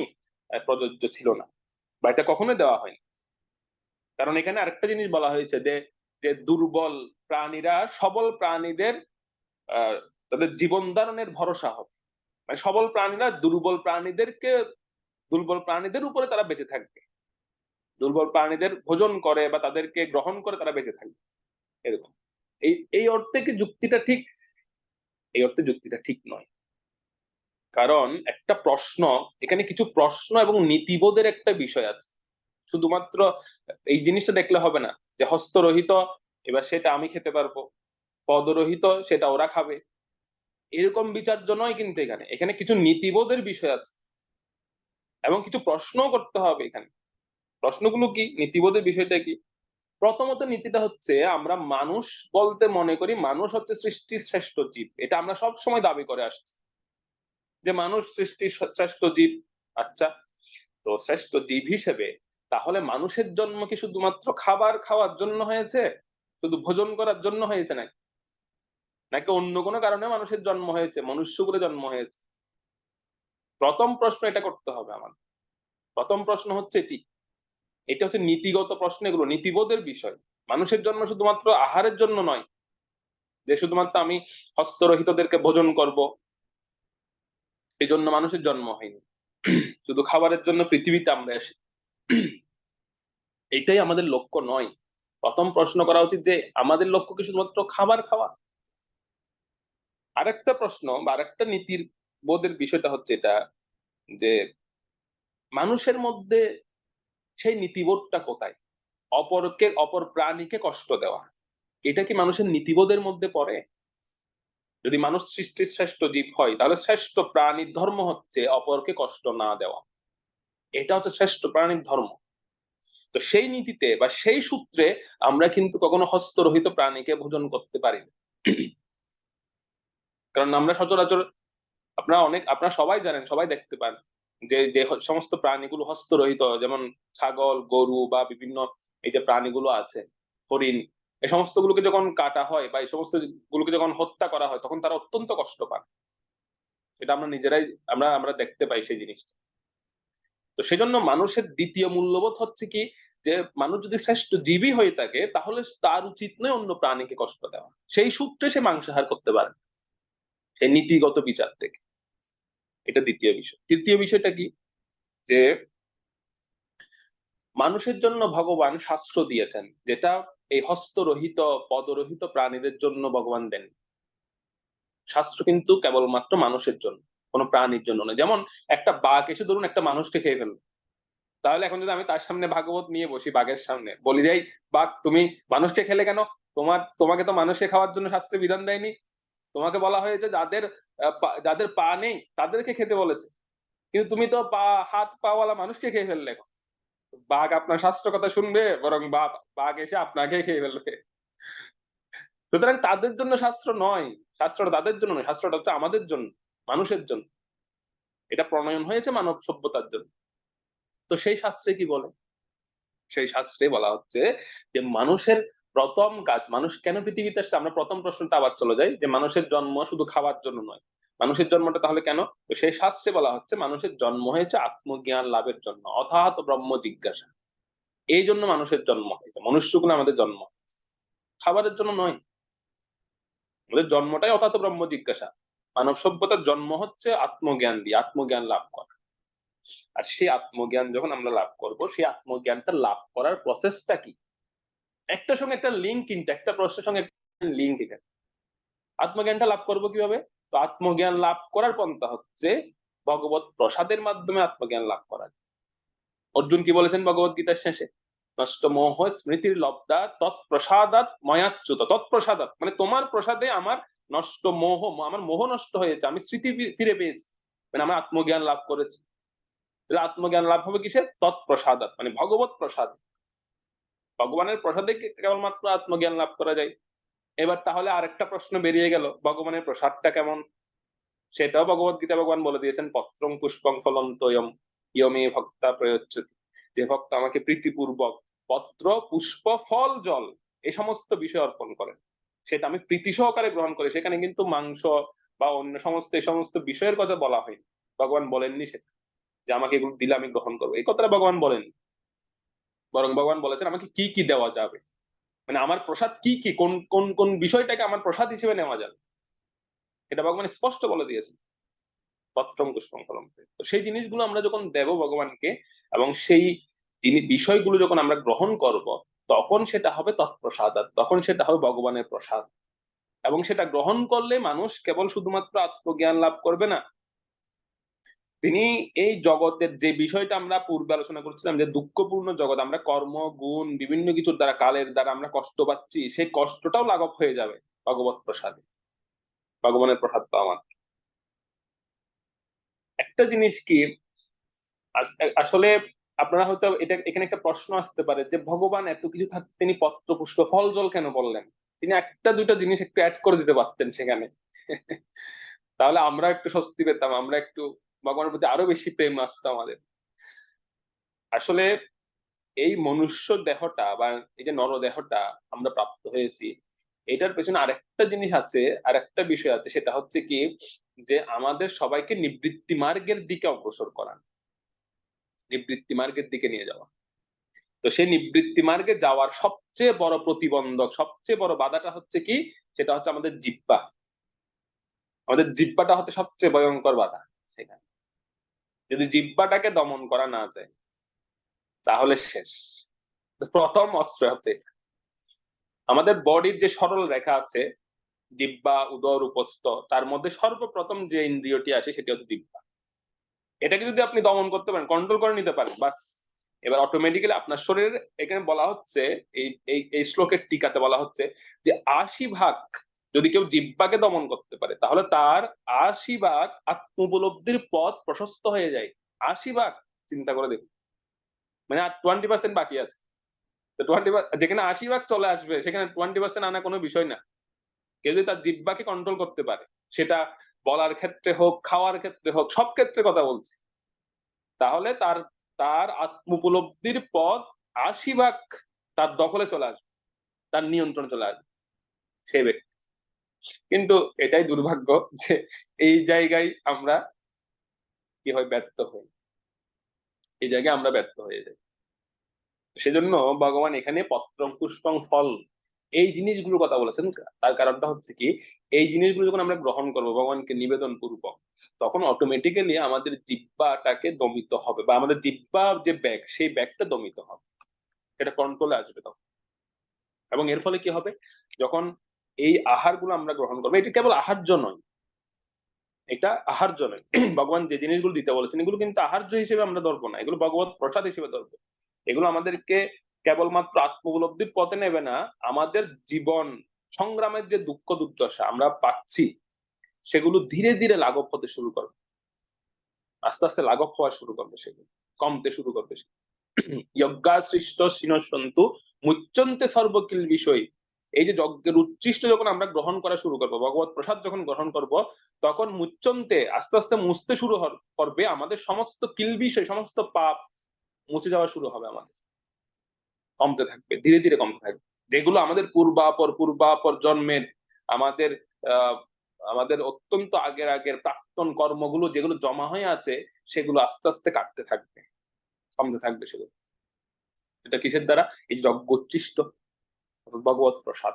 প্রযোজ্য ছিল না, বা এটা কখনোই দেওয়া হয়নি। কারণ এখানে আরেকটা জিনিস বলা হয়েছে যে যে দুর্বল প্রাণীরা সবল প্রাণীদের তাদের জীবন ধারণের ভরসা হবে। মানে সবল প্রাণীরা দুর্বল প্রাণীদের উপরে তারা বেঁচে থাকবে, দুর্বল প্রাণীদের ভোজন করে বা তাদেরকে গ্রহণ করে তারা বেঁচে থাকবে, এরকম। এই অর্থে কি যুক্তিটা ঠিক? এই অর্থে যুক্তিটা ঠিক নয়। কারণ একটা প্রশ্ন, এখানে কিছু প্রশ্ন এবং নীতিবোধের একটা বিষয় আছে। শুধুমাত্র এই জিনিসটা দেখলে হবে না যে হস্তরহিত, এবার সেটা আমি খেতে পারবো, পদরহিত সেটা ওরা খাবে, এরকম বিচার্য নয়। কিন্তু এখানে এখানে কিছু নীতিবোধের বিষয় আছে এবং কিছু প্রশ্নও করতে হবে এখানে। প্রশ্নগুলো কি, নীতিবোধের বিষয়টা কি? প্রথমত নীতিটা হচ্ছে, আমরা মানুষ বলতে মনে করি মানুষ হচ্ছে সৃষ্টির শ্রেষ্ঠ জীব। এটা আমরা সব সময় দাবি করে আসছি যে মানুষ সৃষ্টির শ্রেষ্ঠ জীব। আচ্ছা, তো শ্রেষ্ঠ জীব হিসেবে তাহলে মানুষের জন্ম কি শুধুমাত্র খাবার খাওয়ার জন্য হয়েছে, শুধু ভোজন করার জন্য হয়েছে নাকি, নাকি অন্য কোনো কারণে মানুষের জন্ম হয়েছে, মনুষ্য করে জন্ম হয়েছে? প্রথম প্রশ্ন এটা করতে হবে আমাদের। প্রথম প্রশ্ন হচ্ছে এটি, এটা হচ্ছে নীতিগত প্রশ্ন, এগুলো নীতিবোধের বিষয়। মানুষের জন্ম শুধুমাত্র আহারের জন্য নয়, যে শুধুমাত্র আমি হস্তরহিতদেরকে ভোজন করব, এই জন্য মানুষের জন্ম হয়নি। শুধু খাবারের জন্য পৃথিবীতে আমরা এসে, এটাই আমাদের লক্ষ্য নয়। প্রথম প্রশ্ন করা উচিত যে আমাদের লক্ষ্য কি শুধুমাত্র খাবার খাওয়া? আরেকটা প্রশ্ন বা আরেকটা নীতির বোধের বিষয়টা হচ্ছে এটা, যে মানুষের মধ্যে সেই নীতিবোধটা কোথায়? অপর প্রাণীকে কষ্ট দেওয়া, এটা কি মানুষের নীতিবোধের মধ্যে পড়ে? যদি মানুষ সৃষ্টির শ্রেষ্ঠ জীব হয়, তাহলে শ্রেষ্ঠ প্রাণীর ধর্ম হচ্ছে অপরকে কষ্ট না দেওয়া। এটা হচ্ছে শ্রেষ্ঠ প্রাণীর ধর্ম। তো সেই নীতিতে বা সেই সূত্রে আমরা কিন্তু কখনো হস্তরহিত প্রাণীকে ভোজন করতে পারি না। কারণ আমরা সচরাচর, আপনারা সবাই জানেন, সবাই দেখতে পান যে যে সমস্ত প্রাণীগুলো হস্তরহিত, যেমন ছাগল, গরু বা বিভিন্ন এই যে প্রাণীগুলো আছে, হরিণ, এই সমস্ত গুলোকে যখন কাটা হয় বা এই সমস্ত গুলোকে যখন হত্যা করা হয়, তখন তারা অত্যন্ত কষ্ট পায়। এটা আমরা নিজেরাই আমরা আমরা দেখতে পাই সেই জিনিসটা। তো সেজন্য মানুষের দ্বিতীয় মূল্যবোধ হচ্ছে কি, যে মানুষ যদি শ্রেষ্ঠ জীবী হয়ে থাকে, তাহলে তার উচিত নয় অন্য প্রাণীকে কষ্ট দেওয়া। সেই সূত্রে সে মাংসাহার করতে পারে, সেই নীতিগত বিচার থেকে। এটা দ্বিতীয় বিষয়। তৃতীয় বিষয়টা কি, যে মানুষের জন্য ভগবান শাস্ত্র দিয়েছেন, যেটা এই হস্তরহিত পদরহিত প্রাণীদের জন্য ভগবান দেন। শাস্ত্র কিন্তু কেবলমাত্র মানুষের জন্য, কোনো প্রাণীর জন্য নয়। যেমন একটা বাঘ এসে ধরুন একটা মানুষকে খেয়ে ফেললো, তাহলে এখন যদি আমি তার সামনে ভাগবত নিয়ে বসি, বাঘের সামনে বলি, যাই বাঘ তুমি মানুষকে খেলে কেন? তোমাকে তো মানুষকে খাওয়ার জন্য শাস্ত্রে বিধান দেয়নি। তোমাকে বলা হয়েছে যাদের পা নেই তাদেরকে খেতে বলেছে, কিন্তু তুমি তো হাত পাওয়ালা মানুষকে খেয়ে ফেললে। বাঘ আপনার শাস্ত্র কথা শুনবে? বরং বাঘ এসে আপনাকে খেয়ে ফেলবে। সুতরাং তাদের জন্য শাস্ত্র নয়, শাস্ত্রটা তাদের জন্য নয়, শাস্ত্রটা হচ্ছে আমাদের জন্য, মানুষের জন্য। এটা প্রণয়ন হয়েছে মানব সভ্যতার জন্য। তো সেই শাস্ত্রে কি বলে? সেই শাস্ত্রে বলা হচ্ছে যে মানুষের প্রথম কাজ, মানুষ কেন পৃথিবীতে আসছে? আমরা প্রথম প্রশ্নটা আবার চলে যাই, যে মানুষের জন্ম শুধু খাওয়ার জন্য নয়। মানুষের জন্মটা তাহলে কেন? তো সেই শাস্ত্রে বলা হচ্ছে মানুষের জন্ম হয়েছে আত্মজ্ঞান লাভের জন্য, অথাৎ ব্রহ্ম জিজ্ঞাসা। এই জন্য মানুষের জন্ম হয়েছে, মনুষ্যকুলে আমাদের জন্ম হয়েছে, খাবারের জন্য নয়। আমাদের জন্মটাই অথাৎ ব্রহ্ম জিজ্ঞাসা। মানব সভ্যতার জন্ম হচ্ছে আত্মজ্ঞান দিয়ে, আত্মজ্ঞান লাভ করা। আর সেই আত্মজ্ঞান যখন আমরা লাভ করব, সেই আত্মজ্ঞানটা লাভ করার প্রসেসটা কি? একটার সঙ্গে একটা লিঙ্ক, কিন্তু একটা প্রশ্নের সঙ্গে লিঙ্ক। এখানে আত্মজ্ঞানটা লাভ করবো কিভাবে? তো আত্মজ্ঞান লাভ করার পন্থা হচ্ছে ভগবত প্রসাদের মাধ্যমে আত্মজ্ঞান লাভ করা। অর্জুন কি বলেছেন ভগবত গীতার শেষে? নষ্ট মোহ স্মৃতির লব্ধা তৎপ্রসাদাৎ ময়াচ্যুত। তৎপ্রসাদাৎ মানে তোমার প্রসাদে আমার নষ্ট মোহ, আমার মোহ নষ্ট হয়েছে, আমি স্মৃতি ফিরে পেয়েছি, মানে আমার আত্মজ্ঞান লাভ করেছি। তাহলে আত্মজ্ঞান লাভ হবে কিসের? তৎপ্রসাদাৎ মানে ভগবত প্রসাদ। ভগবানের প্রসাদে কেবলমাত্র আত্মজ্ঞান লাভ করা যায়। এবার তাহলে আরেকটা প্রশ্ন বেরিয়ে গেল, ভগবানের প্রসাদটা কেমন? সেটাও ভগবত গীতা ভগবান বলে দিয়েছেন, পত্রং পুষ্পং ফলং তোয়ম ইয়মে ভক্তা প্রয়োচ্যতি। যে ভক্ত আমাকে প্রীতিপূর্বক পত্র, পুষ্প, ফল, জল এই সমস্ত বিষয় অর্পণ করেন, সেটা আমি প্রীতি সহকারে গ্রহণ করি। সেখানে কিন্তু মাংস বা অন্য সমস্ত এই সমস্ত বিষয়ের কথা বলা হয়নি। ভগবান বলেননি সেটা যে আমাকে এগুলো দিলে আমি গ্রহণ করবো, এই কথাটা ভগবান বলেননি। বরং ভগবান বলেছেন আমাকে কি কি দেওয়া যাবে, মানে আমার প্রসাদ কি কি, কোন কোন কোন বিষয়টাকে আমার প্রসাদ হিসেবে নেওয়া যাবে, এটা ভগবান স্পষ্ট বলে দিয়েছেন। পত্রং পুষ্পং ফলং। তো সেই জিনিসগুলো আমরা যখন দেব ভগবানকে, এবং সেই বিষয়গুলো যখন আমরা গ্রহণ করব, তখন সেটা হবে তৎপ্রসাদ, তখন সেটা হবে ভগবানের প্রসাদ। এবং সেটা গ্রহণ করলে মানুষ কেবল শুধুমাত্র আত্মজ্ঞান লাভ করবে না, তিনি এই জগতের যে বিষয়টা আমরা পূর্বে আলোচনা করছিলাম যে দুঃখপূর্ণ জগৎ, আমরা কর্ম গুণ বিভিন্ন কিছুর দ্বারা কালের দ্বারা আমরা কষ্ট পাচ্ছি, সেই কষ্টটাও লাঘব হয়ে যাবে ভগবত প্রসাদে, ভগবানের প্রসাদ পাওয়া মাত্র। একটা জিনিস কি, আসলে আপনারা হয়তো এটা এখানে একটা প্রশ্ন আসতে পারে যে ভগবান এত কিছু থাকতে তিনি পত্র পুষ্প ফল জল কেন বললেন? তিনি একটা দুইটা জিনিস একটু অ্যাড করে দিতে পারতেন সেখানে, তাহলে আমরা একটু স্বস্তি পেতাম, আমরা একটু ভগবানের প্রতি আরো বেশি প্রেম আসতো আমাদের। আসলে এই মনুষ্য দেহটা বা এই যে নর দেহটা আমরা প্রাপ্ত হয়েছি, এটার পেছনে আরেকটা জিনিস আছে, আরেকটা বিষয় আছে, সেটা হচ্ছে কি যে আমাদের সবাইকে নিবৃত্তি মার্গের দিকে অগ্রসর করা, নিবৃত্তি মার্গের দিকে নিয়ে যাওয়া। তো সেই নিবৃত্তি মার্গে যাওয়ার সবচেয়ে বড় প্রতিবন্ধক, সবচেয়ে বড় বাধাটা হচ্ছে কি, সেটা হচ্ছে আমাদের জিহ্বা। আমাদের জিহ্বাটা হচ্ছে সবচেয়ে ভয়ঙ্কর বাধা। সেখানে যদি জিহ্বাটাকে দমন করা না যায় তাহলে শেষ। প্রথম অস্ত্র হচ্ছে আমাদের বডির যে সরল রেখা আছে, জিহ্বা উদর উপস্থ, তার মধ্যে সর্বপ্রথম যে ইন্দ্রিয়টি আসে সেটি হচ্ছে জিহ্বা। এটাকে যদি আপনি দমন করতে পারেন, কন্ট্রোল করে নিতে পারেন, বাস এবার অটোমেটিক্যালি আপনার শরীর, এখানে বলা হচ্ছে এই শ্লোকের টিকাতে বলা হচ্ছে যে 80% যদি কেউ জিহ্বাকে দমন করতে পারে তাহলে তার 80% আত্মোপলব্ধির পথ প্রশস্ত হয়ে যায়। 80%, চিন্তা করে দেখুন, মানে আর 20% বাকি আছে। তো 20, যেখানে 80% চলে আসবে সেখানে 20% আনা কোনো বিষয় না। কেউ যদি তার জিহ্বাকে কন্ট্রোল করতে পারে, সেটা বলার ক্ষেত্রে হোক, খাওয়ার ক্ষেত্রে হোক, সব ক্ষেত্রে কথা বলছি, তাহলে তার তার আত্মোপলব্ধির পথ 80% তার দখলে চলে আসবে, তার নিয়ন্ত্রণে চলে আসবে সেই ব্যক্তি। কিন্তু এটাই দুর্ভাগ্য যে এই জায়গায় আমরা কি হয়, ব্যর্থ হই, এই জায়গায় আমরা ব্যর্থ হয়ে যাই। সেজন্য ভগবান এখানে পত্রং পুষ্পং ফল এই জিনিসগুলোর কথা বলেছেন। তার কারণটা হচ্ছে কি, এই জিনিসগুলো যখন আমরা গ্রহণ করবো ভগবানকে নিবেদন পূর্বক, তখন অটোমেটিক্যালি আমাদের জিহ্বাটাকে দমিত হবে, বা আমাদের জিহ্বা যে ব্যাগ, সেই ব্যাগটা দমিত হবে, এটা কন্ট্রোলে আসবে তখন। এবং এর ফলে কি হবে, যখন এই আহারগুলো আমরা গ্রহণ করবো, এটা কেবল আহার্য নয়, এটা আহার্য নয়। ভগবান যে জিনিসগুলো দিতে বলেছেন এগুলো কিন্তু আহার্য হিসেবে আমরা ধরবো না, এগুলো ভগবত প্রসাদ হিসেবে ধরবো। এগুলো আমাদেরকে কেবলমাত্র আত্মোপলব্ধির পথে নেবে না, আমাদের জীবন সংগ্রামের যে দুঃখ দুর্দশা আমরা পাচ্ছি সেগুলো ধীরে ধীরে লাঘব হতে শুরু করবে, আস্তে আস্তে লাঘব হওয়া শুরু করবে, সেগুলো কমতে শুরু করবে। যজ্ঞাসৃষ্ট শিনসন্তু মুচ্যন্তে সর্বকিল বিষয়। এই যে যজ্ঞের উচ্ছিষ্ট যখন আমরা গ্রহণ করা শুরু করবো, ভগবত প্রসাদ যখন গ্রহণ করব, তখন মুচ্যন্তে আস্তে আস্তে মুছতে শুরু করবে আমাদের সমস্ত কিল বিষয়, সমস্ত পাপ মুছে যাওয়া শুরু হবে, আমাদের কমতে থাকবে, ধীরে ধীরে কমতে থাকবে। যেগুলো আমাদের পূর্বাপর জন্মের, আমাদের আহ আমাদের অত্যন্ত আগের আগের প্রাক্তন কর্মগুলো যেগুলো জমা হয়ে আছে, সেগুলো আস্তে আস্তে কাটতে থাকবে, কমতে থাকবে সেগুলো। এটা কিসের দ্বারা? এই যজ্ঞোচ্ছিষ্ট ভগবত প্রসাদ,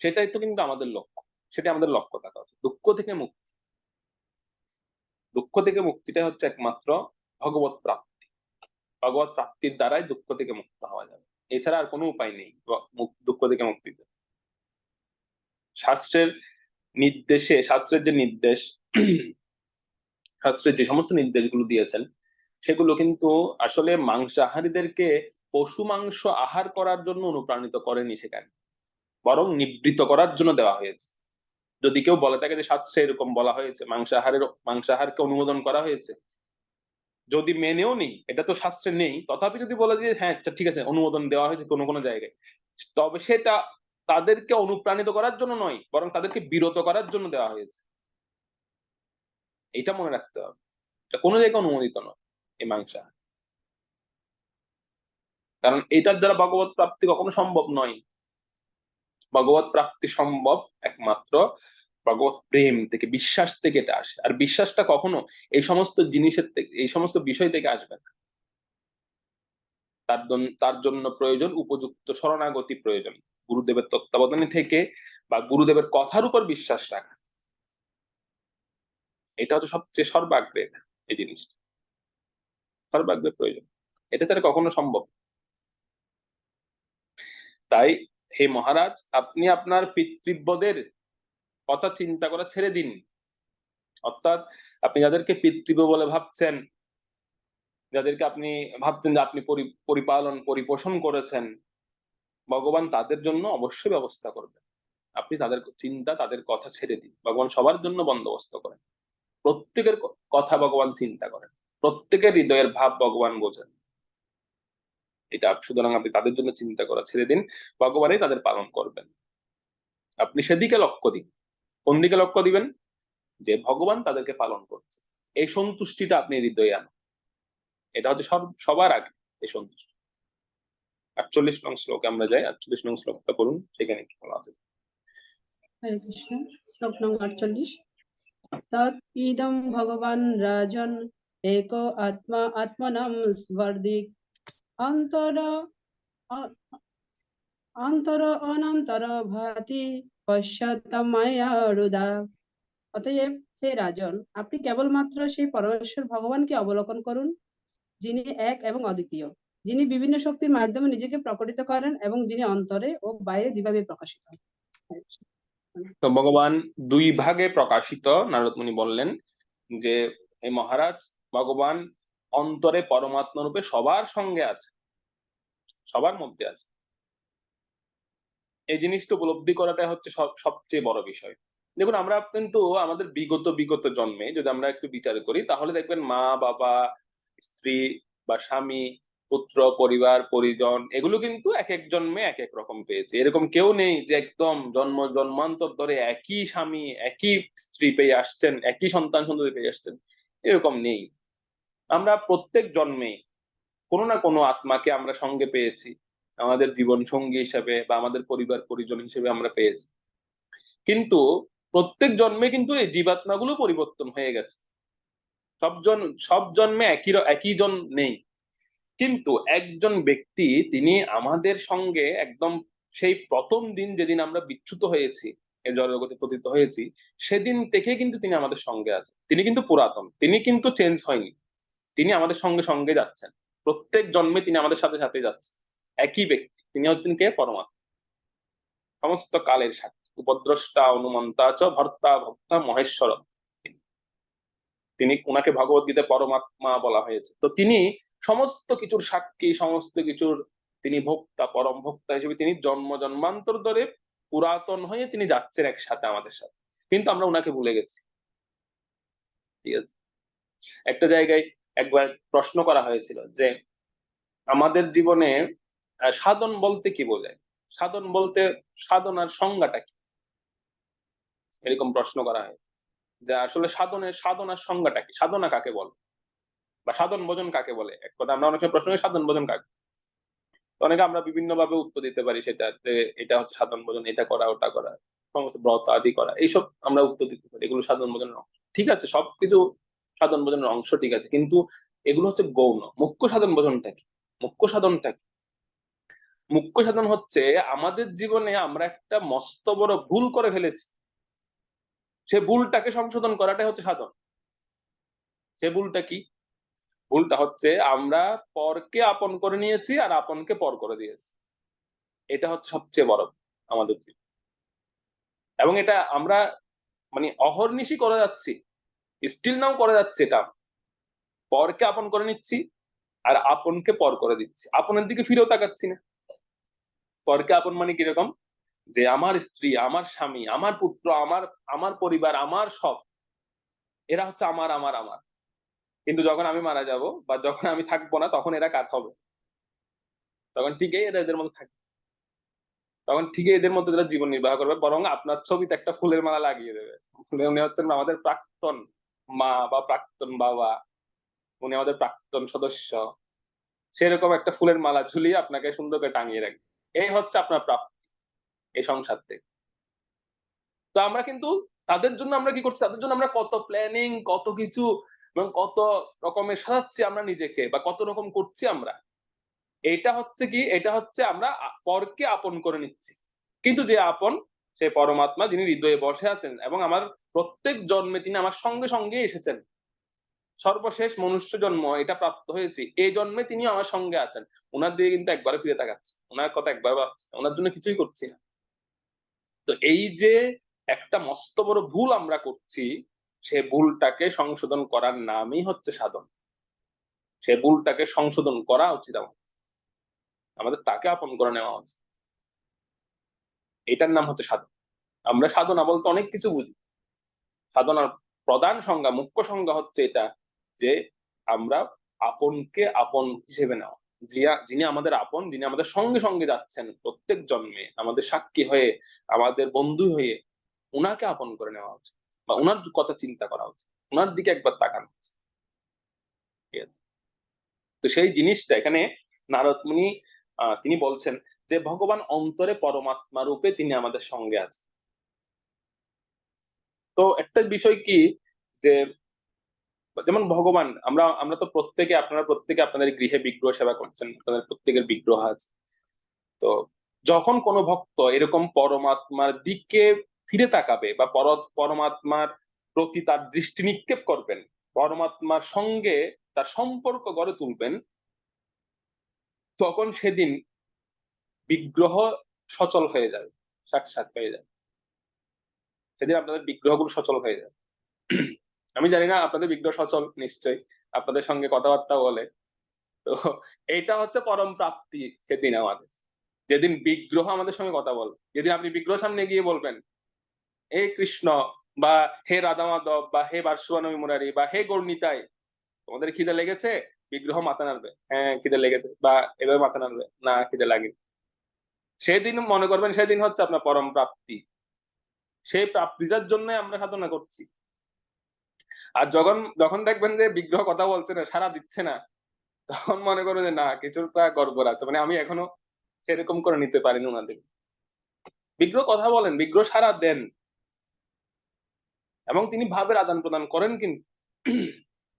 সেটাই তো কিন্তু আমাদের লক্ষ্য, সেটা আমাদের লক্ষ্য থাকা উচিত। দুঃখ থেকে মুক্তি, দুঃখ থেকে মুক্তিটা হচ্ছে একমাত্র ভগবত প্রাপ্তি। ভগবত প্রাপ্তির দ্বারাই দুঃখ থেকে মুক্ত হওয়া যাবে, এছাড়া আর কোনো উপায় নেই দুঃখ থেকে মুক্তিতে। শাস্ত্রের নির্দেশে, শাস্ত্রের যে নির্দেশ, শাস্ত্রের যে সমস্ত নির্দেশগুলো দিয়েছেন সেগুলো কিন্তু আসলে মাংসাহারীদেরকে পশু মাংস আহার করার জন্য অনুপ্রাণিত করেনি সেখানে, বরং নিবৃত্ত করার জন্য দেওয়া হয়েছে। যদি কেউ বলে থাকে যে শাস্ত্রে এরকম বলা হয়েছে, মাংসাহারকে অনুমোদন করা হয়েছে, যদি মেনেও নেই, এটা তো শাস্ত্রে নেই, তথাপি যদি বলে যে হ্যাঁ আচ্ছা ঠিক আছে অনুমোদন দেওয়া হয়েছে কোনো কোনো জায়গায়, তবে সেটা তাদেরকে অনুপ্রাণিত করার জন্য নয়, বরং তাদেরকে বিরত করার জন্য দেওয়া হয়েছে। এটা মনে রাখতে হবে, এটা কোনো জায়গায় অনুমোদিত নয় এই মাংসাহার, কারণ এটার দ্বারা ভগবত প্রাপ্তি কখনো সম্ভব নয়। ভগবত প্রাপ্তি সম্ভব একমাত্র ভগবত প্রেম থেকে, বিশ্বাস থেকে এটা আসে। আর বিশ্বাসটা কখনো এই সমস্ত জিনিসের থেকে, এই সমস্ত বিষয় থেকে আসবে না। তার জন্য প্রয়োজন উপযুক্ত শরণাগতি, প্রয়োজন গুরুদেবের তত্ত্বাবধানে থেকে বা গুরুদেবের কথার উপর বিশ্বাস রাখা। এটা হচ্ছে সবচেয়ে সর্বাগ্রে, এই জিনিসটা সর্বাগ্রে প্রয়োজন, এটা ছাড়া কখনো সম্ভব। তাই হে মহারাজ, আপনি আপনার পিতৃব্যদের কথা চিন্তা করা ছেড়ে দিন। অর্থাৎ আপনি যাদেরকে পিতৃব্য বলে ভাবছেন, যাদেরকে আপনি ভাবছেন যে আপনি পরিপালন পরিপোষণ করেছেন, ভগবান তাদের জন্য অবশ্যই ব্যবস্থা করবেন। আপনি তাদের চিন্তা, তাদের কথা ছেড়ে দিন। ভগবান সবার জন্য বন্দোবস্ত করেন। প্রত্যেকের কথা ভগবান চিন্তা করেন, প্রত্যেকের হৃদয়ের ভাব ভগবান বোঝেন। এটা সুতরাং আপনি তাদের জন্য চিন্তা করা ছেড়ে দিন, ভগবানই তাদের পালন করবেন। আপনি সেদিকে লক্ষ্য দিন। কোন দিকে লক্ষ্য দিবেন? যে ভগবান তাদেরকে পালন করছে, এই সন্তুষ্টিটা আপনি হৃদয়ে আনুন। এটা হচ্ছে সবার আগে এই সন্তুষ্টি। 48 নং শ্লোকে আমরা যাই। 48 নং শ্লোকটা পড়ুন, সেখানে কি বলা আছে? হরে কৃষ্ণ। শ্লোক নং 48। তৎ ইদং ভগবান রাজন एको आत्मा आत्मनं स्वर्दिक অন্তর অ- অন্তর অনন্তর ভাতি পশ্চাত্তময়ারুদা। অতএব হে রাজন, আপনি কেবলমাত্র সেই পরমেশ্বর ভগবানকে অবলোকন করুন, যিনি এক এবং অদ্বিতীয়, যিনি বিভিন্ন শক্তির মাধ্যমে নিজেকে প্রকটিত করেন এবং যিনি অন্তরে ও বাইরে দুইভাবে প্রকাশিত। তো ভগবান দুই ভাগে প্রকাশিত। নারদ মুনি বললেন যে হে মহারাজ, ভগবান অন্তরে পরমাত্মা রূপে সবার সঙ্গে আছে, সবার মধ্যে আছে। এই জিনিসটা উপলব্ধি করাটা হচ্ছে সবচেয়ে বড় বিষয়। দেখুন, আমরা কিন্তু আমাদের বিগত জন্মে যদি আমরা একটু বিচার করি, তাহলে দেখবেন মা বাবা, স্ত্রী বা স্বামী, পুত্র, পরিবার, পরিজন, এগুলো কিন্তু এক এক জন্মে এক এক রকম পেয়েছে। এরকম কেউ নেই যে একদম জন্মান্তর ধরে একই স্বামী, একই স্ত্রী পেয়ে আসছেন, একই সন্তান সন্ততি পেয়ে আসছেন, এরকম নেই। আমরা প্রত্যেক জন্মে কোনো না কোনো আত্মাকে আমরা সঙ্গে পেয়েছি, আমাদের জীবন সঙ্গী হিসেবে বা আমাদের পরিবার পরিজন হিসেবে আমরা পেয়েছি। কিন্তু প্রত্যেক জন্মে কিন্তু এই জীবাত্মাগুলো পরিবর্তন হয়ে গেছে। সব জন্মে একই জন নেই। কিন্তু একজন ব্যক্তি, তিনি আমাদের সঙ্গে একদম সেই প্রথম দিন যেদিন আমরা বিচ্যুত হয়েছি, এই জড়জগতে পতিত হয়েছি, সেদিন থেকে কিন্তু তিনি আমাদের সঙ্গে আছে। তিনি কিন্তু পুরাতন, তিনি কিন্তু চেঞ্জ হয়নি। তিনি আমাদের সঙ্গে সঙ্গে যাচ্ছেন, প্রত্যেক জন্মে তিনি আমাদের সাথে সাথে যাচ্ছেন। একই ব্যক্তি, তিনি হচ্ছেন কে? পরমাত্মা, সমস্ত কালের সাক্ষী, উপদ্রষ্টা অনুমন্তা চ ভর্তা ভক্তা মহেশ্বর। তিনি, ওনাকে ভগবদ্গীতা পরমাত্মা বলা হয়েছে। তো তিনি সমস্ত কিছুর সাক্ষী, সমস্ত কিছুর তিনি ভোক্তা, পরম ভোক্তা হিসেবে তিনি জন্ম জন্মান্তর ধরে পুরাতন হয়ে তিনি যাচ্ছেন একসাথে আমাদের সাথে। কিন্তু আমরা ওনাকে ভুলে গেছি। ঠিক আছে, একটা জায়গায় একবার প্রশ্ন করা হয়েছিল যে আমাদের জীবনে সাধন বলতে কি বোঝায়, সাধন বলতে সাধনার সংজ্ঞাটা কি, এরকম প্রশ্ন করা হয়। যে আসলে সাধনার সংজ্ঞাটা কি, সাধনা কাকে বলে, বা সাধন ভোজন কাকে বলে। এক কথা, আমরা অনেক সময় প্রশ্ন করি সাধন ভোজন কাকে। তো অনেকে আমরা বিভিন্ন ভাবে উত্তর দিতে পারি সেটা, যে এটা হচ্ছে সাধন ভোজন, এটা করা ওটা করা, সমস্ত ব্রত আদি করা, এইসব আমরা উত্তর দিতে পারি, এগুলো সাধন ভোজনের অংশ। ঠিক আছে, সবকিছু সাধন ভোজনের অংশ, ঠিক আছে, কিন্তু এগুলো হচ্ছে গৌণ। মুখ্য সাধন ভোজনটা কি? মুখ্য সাধনটা কি? মুখ্য সাধন হচ্ছে আমাদের জীবনে আমরা একটা মস্ত বড় ভুল করে ফেলেছি, সে ভুলটাকে সংশোধন করাটাই হচ্ছে সাধন। সে ভুলটা কি? ভুলটা হচ্ছে আমরা পরকে আপন করে নিয়েছি আর আপনকে পর করে দিয়েছি। এটা হচ্ছে সবচেয়ে বড় আমাদের জীবন। এবং এটা আমরা মানে অহর্নিশি করে যাচ্ছি, স্টিল নাও করে যাচ্ছে। এটা পরকে আপন করে নিচ্ছি আর আপনকে পর করে দিচ্ছি, আপনের দিকে ফিরেও তাকাচ্ছি না। পরকে আপন মানে কিরকম? যে আমার স্ত্রী, আমার স্বামী, আমার পুত্র, আমার আমার পরিবার, আমার সব, এরা হচ্ছে আমার আমার আমার। কিন্তু যখন আমি মারা যাব বা যখন আমি থাকবো না, তখন এরা কাজ হবে, তখন ঠিকই এরা এদের মধ্যে থাকবে, তখন ঠিকই এদের মধ্যে এরা জীবন নির্বাহ করবে। বরং আপনার ছবিতে একটা ফুলের মালা লাগিয়ে দেবে। উনি হচ্ছেন আমাদের প্রাক্তন মা বা প্রাক্তন বাবা, উনি আমাদের প্রাক্তন সদস্য, সেরকম একটা ফুলের মালা ঝুলিয়ে আপনাকে সুন্দর করে টাঙিয়ে রাখবে। এই হচ্ছে আপনার প্রাপ্তি এই সংসার থেকে। তো আমরা কিন্তু তাদের জন্য আমরা কি করছি, তাদের জন্য আমরা কত প্ল্যানিং, কত কিছু এবং কত রকমের সাজাচ্ছি আমরা নিজেকে, বা কত রকম করছি আমরা। এটা হচ্ছে কি, এটা হচ্ছে আমরা পরকে আপন করে নিচ্ছি। কিন্তু যে আপন, সে পরমাত্মা, যিনি হৃদয়ে বসে আছেন এবং আমার প্রত্যেক জন্মে তিনি আমার সঙ্গে সঙ্গে এসেছেন, সর্বশেষ মনুষ্য জন্ম এটা প্রাপ্ত হয়েছি, এই জন্মে তিনি আমার সঙ্গে আছেন, ওনার দিকে কিন্তু একবারে ফিরে তাকাচ্ছে, ওনার কথা একবার ভাবছে, ওনার জন্য কিছুই করছি না। তো এই যে একটা মস্ত বড় ভুল আমরা করছি, সে ভুলটাকে সংশোধন করার নামই হচ্ছে সাধন। সে ভুলটাকে সংশোধন করা উচিত আমাদের তাকে আপন করে নেওয়া উচিত। এটার নাম হচ্ছে সাধন। আমরা সাধনা বলতে অনেক কিছু বুঝি। সাধনার প্রধান সংজ্ঞা, মুখ্য সংজ্ঞা হচ্ছে এটা, যে আমরা আপনকে আপন হিসেবে নেওয়া। যিনি আমাদের আপন, যিনি আমাদের সঙ্গে সঙ্গে যাচ্ছেন প্রত্যেক জন্মে, আমাদের সাক্ষী হয়ে, আমাদের বন্ধু হয়ে, উনাকে আপন করে নেওয়া উচিত, বা উনার কথা চিন্তা করা উচিত, উনার দিকে একবার তাকানো উচিত। ঠিক আছে? তো সেই জিনিসটা এখানে নারদ মুনি তিনি বলছেন যে ভগবান অন্তরে পরমাত্মা রূপে তিনি আমাদের সঙ্গে আছেন। তো একটা বিষয় কি, যে যেমন ভগবান, আমরা তো প্রত্যেকে, আপনারা প্রত্যেকে আপনাদের গৃহে বিগ্রহ সেবা করছেন, আপনাদের প্রত্যেকের বিগ্রহ আছে। তো যখন কোনো ভক্ত এরকম পরমাত্মার দিকে ফিরে তাকাবে, বা পরমাত্মার প্রতি তার দৃষ্টি নিক্ষেপ করবেন, পরমাত্মার সঙ্গে তার সম্পর্ক গড়ে তুলবেন, তখন সেদিন বিগ্রহ সচল হয়ে যাবে, সাক্ষাৎ হয়ে যাবে। সেদিন আপনাদের বিগ্রহগুলো সচল হয়ে যাবে। আমি জানি না আপনাদের বিগ্রহ সচল, নিশ্চয়ই আপনাদের সঙ্গে কথাবার্তা বলে। তো এইটা হচ্ছে পরম প্রাপ্তি সেদিন আমাদের, যেদিন বিগ্রহ আমাদের সঙ্গে কথা বল। যেদিন আপনি বিগ্রহ সামনে গিয়ে বলবেন হে কৃষ্ণ, বা হে রাধা মাধব, বা হে বার্ষবানবী মুরারি, বা হে গৌরনিতাই, তোমাদের খিদে লেগেছে? বিগ্রহ মাথা নাড়বে, হ্যাঁ খিদে লেগেছে, বা এভাবে মাথা নাড়বে, না খিদে লাগে। সেদিন মনে করবেন সেদিন হচ্ছে আপনার পরম প্রাপ্তি। সেই প্রাপ্তিটার জন্য আমরা সাধনা করছি। আর যখন যখন দেখবেন যে বিগ্রহ কথা বলছে না, সাড়া দিচ্ছে না, তখন মনে করবেন যে না, কিছুটা গড়বড় আছে, মানে আমি এখনো সেরকম করে নিতে পারিনি ওনাদের। বিগ্রহ কথা বলেন, বিগ্রহ সাড়া দেন, এবং তিনি ভাবের আদান প্রদান করেন, কিন্তু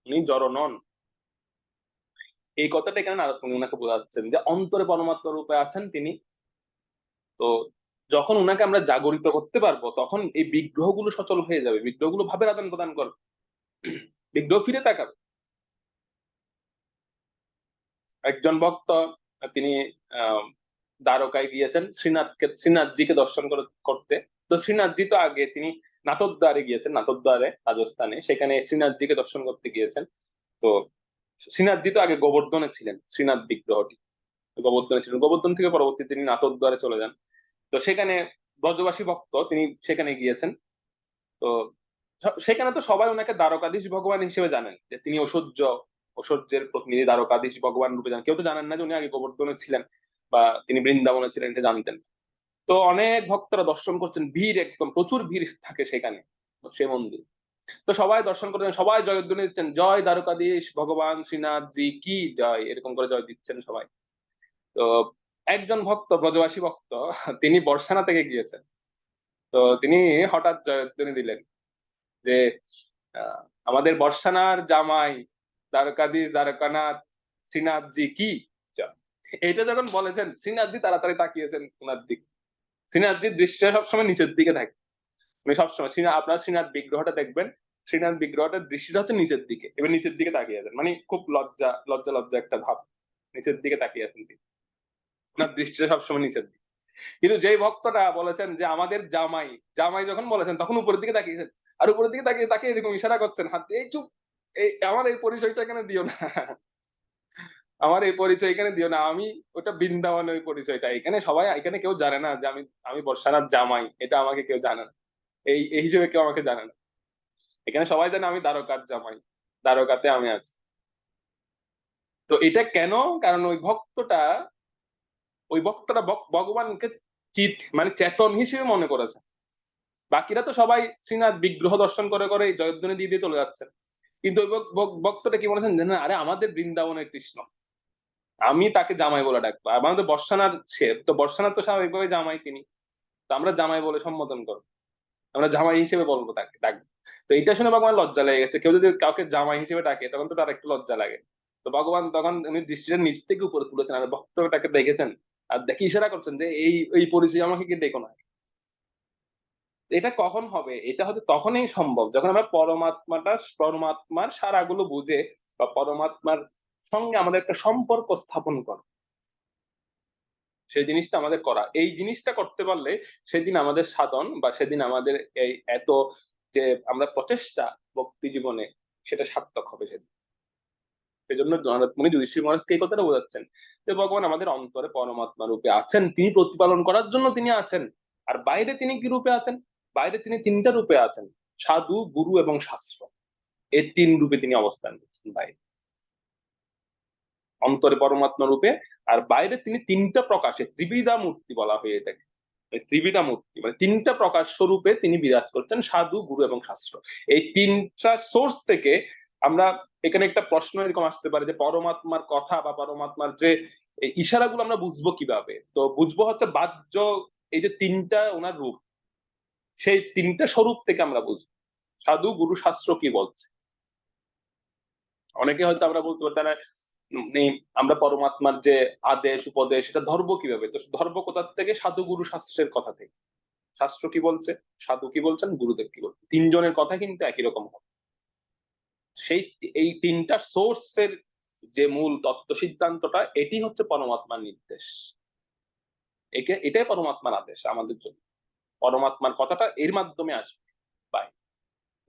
উনি জড় নন। এই কথাটা এখানে নারদ মুনি ওনাকে বোঝাচ্ছেন, যে অন্তরে পরমাত্মা রূপে আছেন তিনি। তো যখন উনাকে আমরা জাগরিত করতে পারবো, তখন এই বিগ্রহগুলো সচল হয়ে যাবে, বিগ্রহগুলো ভাবের আদান প্রদান করবে, বিগ্রহ ফিরে তাকাবে। একজন ভক্ত, তিনি আহ দ্বারকায় গিয়েছেন শ্রীনাথজিকে দর্শন করতে। তো শ্রীনাথজি তো আগে তিনি নাথদ্বারে গিয়েছেন, নাথদ্বারে রাজস্থানে, সেখানে শ্রীনাথজিকে দর্শন করতে গিয়েছেন। তো শ্রীনাথজি তো আগে গোবর্ধনে ছিলেন, শ্রীনাথ বিগ্রহটি গোবর্ধনে ছিলেন, গোবর্ধন থেকে পরবর্তী তিনি নাথদ্বারে চলে যান। তো সেখানে ব্রজবাসী ভক্ত, তিনি সেখানে গিয়েছেন। তো সেখানে তো সবাই ওনাকে দ্বারকাধীশ ভগবান হিসেবে জানেন, যে তিনি ঐশ্বর্যের প্রতিনিধি, দ্বারকাধীশ ভগবান রূপে জানেন। কেউ তো জানেন না যে উনি আগে গোবর্ধনে ছিলেন, বা তিনি বৃন্দাবনে ছিলেন, এটা জানতেন। তো অনেক ভক্তরা দর্শন করছেন, ভিড়, একদম প্রচুর ভিড় থাকে সেখানে, সে মন্দির। তো সবাই দর্শন করছেন, সবাই জয়ধ্বনি দিচ্ছেন, জয় দ্বারকাধীশ ভগবান শ্রীনাথজি কি জয়, এরকম করে জয় দিচ্ছেন সবাই। তো একজন ভক্ত, ব্রজবাসী ভক্ত, তিনি বর্ষানা থেকে গিয়েছেন। তো তিনি হঠাৎ জয়ধ্বনি দিলেন যে আহ, আমাদের বর্ষানার জামাই দ্বারকাধীশ দ্বারকানাথ শ্রীনাথজি কি জয়। এটা যখন বলেছেন, শ্রীনাথজি তাড়াতাড়ি তাকিয়েছেন ওনার দিকে। শ্রীনাথজির দৃষ্টিটা সবসময় নিচের দিকে থাকে, মানে সবসময় আপনার শ্রীনাথ বিগ্রহটা দেখবেন, শ্রীনাথ বিগ্রহটার দৃষ্টিটা হচ্ছে নিচের দিকে, এবার নিচের দিকে তাকিয়ে আছেন, মানে খুব লজ্জা লজ্জা লজ্জা একটা ভাব, নিচের দিকে তাকিয়ে আছেন তিনি, ওনার দৃষ্টিটা সবসময় নিচের দিকে। কিন্তু যেই ভক্তটা বলেছেন যে আমাদের জামাই, জামাই যখন বলেছেন, তখন উপরের দিকে তাকিয়েছেন, আর উপরের দিকে তাকিয়ে তাকিয়ে এরকম ইশারা করছেন হাত দিয়ে, এই চুপ, এই আমার এই পরিচয়টা এখানে দিও না, আমার এই পরিচয় এখানে দিও না, আমি ওটা বৃন্দাবনের ওই পরিচয়টা, এখানে সবাই, এখানে কেউ জানে না যে আমি আমি বর্ষানার জামাই, এটা আমাকে কেউ জানে না, এই এই হিসেবে কেউ আমাকে জানে না। এখানে সবাই জানে আমি দ্বারকার জামাই, দ্বারকাতে আমি আছি। তো এটা কেন? কারণ ওই ভক্তটা ভগবানকে মানে চেতন হিসেবে মনে করেছে। বাকিরা তো সবাই শ্রীনাথ বিগ্রহ দর্শন করে করে এই জয়ধ্বনি দিয়ে দিয়ে চলে যাচ্ছেন, কিন্তু ওই ভক্তটা কি বলেছেন যে না, আরে আমাদের বৃন্দাবনের কৃষ্ণ, আমি তাকে জামাই বলে ডাকবো, আমাদের বর্ষানার সে তো, বর্ষানার তো স্বাভাবিকভাবে জামাই তিনি, তো আমরা জামাই বলে সম্বোধন করবো, আমরা জামাই হিসেবে বলবো, তাকে ডাকবো। তো এটা শুনে ভগবান লজ্জা লেগে গেছে, কেউ যদি কাউকে জামাই হিসেবে ডাকে তখন তো তার একটু লজ্জা লাগে। তো ভগবান তখন উনি দৃষ্টিটা নিচ থেকে উপরে তুলেছেন, আর ভক্তটাকে দেখেছেন, আর দেখে ইশারা করছেন যে এই এই পরিচয় আমাকে কি ডেকো না। এটা কখন হবে? এটা হচ্ছে তখনই সম্ভব যখন আমরা পরমাত্মার সারাগুলো বুঝে বা পরমাত্মার সঙ্গে আমাদের একটা সম্পর্ক স্থাপন করা, সেই জিনিসটা আমাদের করা। এই জিনিসটা করতে পারলে সেদিন আমাদের সাধন বা সেদিন আমাদের এই এত যে আমরা প্রচেষ্টা ভক্তি জীবনে, সেটা সার্থক হবে সেদিন। সেজন্য জগন্নাথ মুনি যুধিষ্ঠির মহারাজকে এই কথাটা বোঝাচ্ছেন যে ভগবান আমাদের অন্তরে পরমাত্মা রূপে আছেন, তিনি প্রতিপালন করার জন্য তিনি আছেন। আর বাইরে তিনি কি রূপে আছেন? বাইরে তিনি তিনটা রূপে আছেন, সাধু, গুরু এবং শাস্ত্র। এই তিন রূপে তিনি অবস্থান করছেন বাইরে। অন্তরে পরমাত্মা রূপে, আর বাইরে তিনি তিনটা প্রকাশে, ত্রিবিধা মূর্তি বলা হয়ে থাকে। এই ত্রিবিধা মূর্তি মানে তিনটা প্রকাশ স্বরূপে তিনি বিরাজ করছেন, সাধু, গুরু এবং শাস্ত্র। এই তিনটা সোর্স থেকে আমরা, এখানে একটা প্রশ্ন এরকম আসতে পারে যে পরমাত্মার কথা বা পরমাত্মার যে এই ইশারাগুলো আমরা বুঝবো কিভাবে? তো বুঝবো হচ্ছে বাহ্য এই যে তিনটা ওনার রূপ, সেই তিনটা স্বরূপ থেকে আমরা বুঝবো সাধু, গুরু, শাস্ত্র কি বলছে। অনেকে হয়তো আমরা বলতে পারি তারা আমরা পরমাত্মার যে আদেশ উপদেশ সেটা ধরবো কিভাবে? তো ধরবো কোথা থেকে? সাধু, গুরু, শাস্ত্রের কথা থেকে। শাস্ত্র কি বলছে, সাধু কি বলছেন, গুরুদেব কি বলছেন, তিনজনের কথা কিন্তু একই রকম হবে। সেই এই তিনটা সোর্সের যে মূল তত্ত্ব সিদ্ধান্তটা, এটি হচ্ছে পরমাত্মার নির্দেশ। এটাই পরমাত্মার আদেশ আমাদের জন্য। পরমাত্মার কথাটা এর মাধ্যমে আসবে। বাই।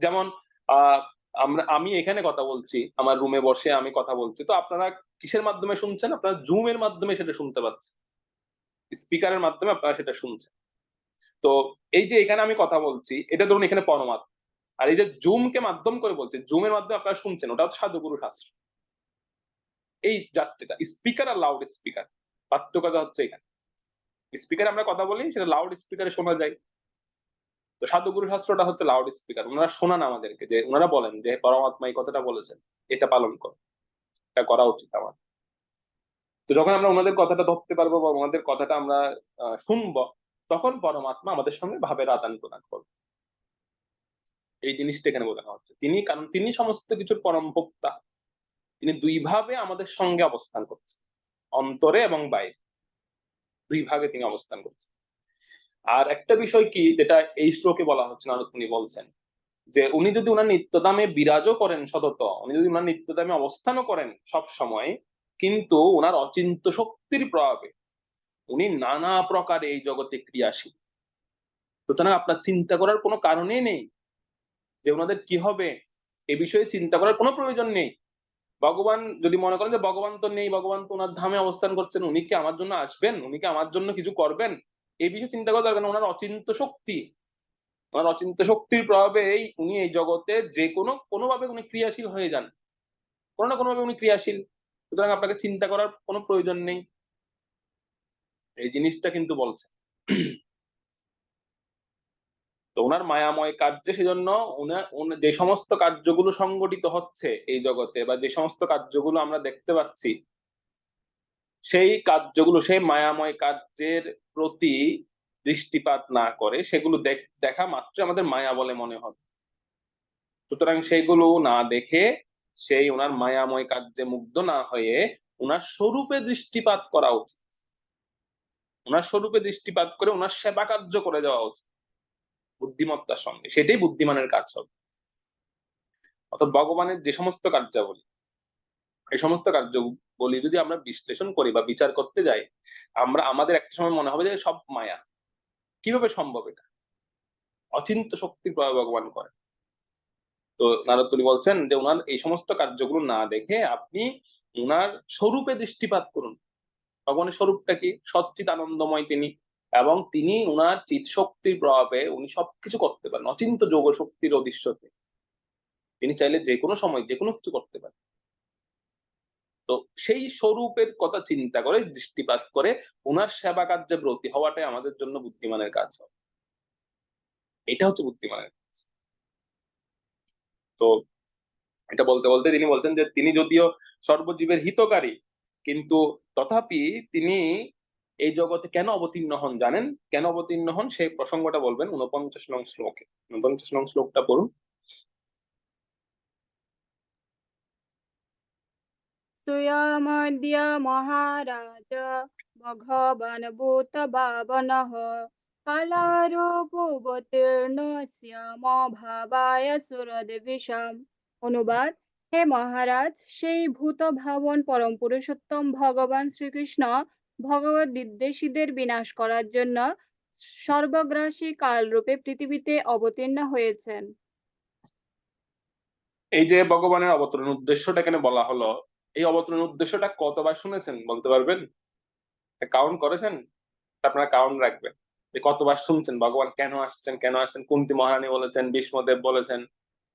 যেমন আহ আমি এখানে কথা বলছি, আমার রুমে বসে আমি কথা বলছি, তো আপনারা কিসের মাধ্যমে শুনছেন? আপনারা জুমের মাধ্যমে সেটা শুনতে পাচ্ছেন, স্পিকারের মাধ্যমে আপনারা সেটা শুনছেন। তো এই যে এখানে আমি কথা বলছি, এটা ধরুন এখানে পরমাত্মা, আর এই যে জুমকে মাধ্যম করে বলছে, জুমের মাধ্যমে আপনারা শুনছেন, ওটা হচ্ছে সাধুগুরু শাস্ত্র। এই জাস্ট এটা স্পিকার আর লাউড স্পিকার, পার্থক্যটা হচ্ছে এখানে। স্পিকারে আমরা কথা বলি, সেটা লাউড স্পিকারে শোনা যায়। তো সাধুগুরু শাস্ত্রটা হচ্ছে লাউড স্পিকার, ওনারা শোনান আমাদেরকে, যে ওনারা বলেন যে পরমাত্মা এই কথাটা বলেছেন, এটা পালন কর, এটা করা উচিত আমার। তো যখন আমরা ওনাদের কথাটা ধরতে পারবো বা ওনাদের কথাটা আমরা শুনবো, তখন পরমাত্মা আমাদের সঙ্গে ভাবের আদান প্রদান করবে। এই জিনিসটা এখানে বোঝানো হচ্ছে। তিনি, কারণ তিনি সমস্ত কিছুর পরম ভোক্তা, তিনি দুই ভাবে আমাদের সঙ্গে অবস্থান করছেন, অন্তরে এবং বাইরে, দুই ভাগে তিনি অবস্থান করছেন। আর একটা বিষয় কি, যেটা এই শ্লোকে বলা হচ্ছে, নারদ মুনি বলছেন যে উনি যদি ওনার নিত্যধামে বিরাজও করেন সতত, উনি যদি ওনার নিত্যধামে অবস্থানও করেন সব সময়, কিন্তু ওনার অচিন্ত্য শক্তির প্রভাবে উনি নানা প্রকারে এই জগতে ক্রিয়াশীল। সুতরাং আপনার চিন্তা করার কোনো কারণেই নেই যে ওনাদের কি হবে, এ বিষয়ে চিন্তা করার কোনো প্রয়োজন নেই। ভগবান যদি মনে করেন যে ভগবান তো নেই, ভগবান তো ওনার ধামে অবস্থান করছেন, উনি কি আমার জন্য আসবেন, উনি কি আমার জন্য কিছু করবেন, এই বিষয়ে চিন্তা করা দরকার না। ওনার অচিন্ত্য শক্তি, ওনার অচিন্ত্য শক্তির প্রভাবেই উনি এই জগতে যে কোনোভাবে উনি ক্রিয়াশীল হয়ে যান, কোনো না কোনোভাবে উনি ক্রিয়াশীল। সুতরাং আপনাকে চিন্তা করার কোনো প্রয়োজন নেই, এই জিনিসটা কিন্তু বলছে। তো ওনার মায়াময় কার্যে, সেজন্য যে সমস্ত কার্যগুলো সংগঠিত হচ্ছে এই জগতে বা যে সমস্ত কার্যগুলো আমরা দেখতে পাচ্ছি, সেই কার্যগুলো, সেই মায়াময় কার্যের প্রতি দৃষ্টিপাত না করে সেগুলো দেখা মাত্র আমাদের মায়া বলে মনে হবে। সুতরাং সেগুলো না দেখে, সেই ওনার মায়াময় কার্যে মুগ্ধ না হয়ে ওনার স্বরূপে দৃষ্টিপাত করা উচিত। ওনার স্বরূপে দৃষ্টিপাত করে ওনার সেবা কার্য করে যাওয়া উচিত বুদ্ধিমত্তার সঙ্গে, সেটাই বুদ্ধিমানের কাজ হবে। অর্থাৎ ভগবানের যে সমস্ত কার্যাবলী, এই সমস্ত কার্যাবলী যদি আমরা বিশ্লেষণ করি বা বিচার করতে যাই, আমাদের একটা সময় মনে হবে যে সব মায়া। কিভাবে সম্ভব এটা? অচিন্ত শক্তির প্রয়োগ ভগবান করে। তো নারদ মুনি বলছেন যে ওনার এই সমস্ত কার্যগুলো না দেখে আপনি ওনার স্বরূপে দৃষ্টিপাত করুন। ভগবানের স্বরূপটা কি? সচ্চিত আনন্দময় তিনি, এবং তিনি ওনার চিৎ শক্তির প্রভাবে উনি সবকিছু করতে পারেন, অচিন্ত যোগ শক্তির অধীশ্বতে। তিনি চাইলে যে কোনো সময় যে কোনো কিছু করতে পারেন। তো সেই স্বরূপের কথা চিন্তা করে, দৃষ্টিপাত করে ওনার সেবা কার্যে ব্রতী হওয়াটাই আমাদের জন্য বুদ্ধিমানের কাজ হবে। এটা হচ্ছে বুদ্ধিমানের কাজ। তো এটা বলতে বলতে তিনি বলছেন যে তিনি যদিও সর্বজীবের হিতকারী, কিন্তু তথাপি তিনি এই জগতে কেন অবতীর্ণ হন জানেন? কেন অবতীর্ণ হন সেই প্রসঙ্গটা বলবেন 49 নং শ্লোকে। 49 নং শ্লোকটা পড়ুন। स्वयमद्य महाराज भगवान् भूतभावनः কালারূপবতীর্ণ শ্যাম ভাবায় সুরদ্বিষাম। অনুবাদ: হে মহারাজ, সেই ভূত ভাবন পরম পুরুষোত্তম ভগবান শ্রীকৃষ্ণ ভগবত বিদ্বেষীদের বিনাশ করার জন্য সর্বগ্রাসী কালরূপে পৃথিবীতে অবতীর্ণ হয়েছেন। এই যে ভগবানের অবতরণের উদ্দেশ্যটা এখানে বলা হলো, এই অবতরণের উদ্দেশ্যটা কতবার শুনেছেন বলতে পারবেন? কাউন্ট করেছেন? আপনারা কাউন্ট রাখবেন যে কতবার শুনছেন ভগবান কেন আসছেন, কেন আসছেন। কুন্তী মহারানী বলেছেন, ভীষ্মদেব বলেছেন,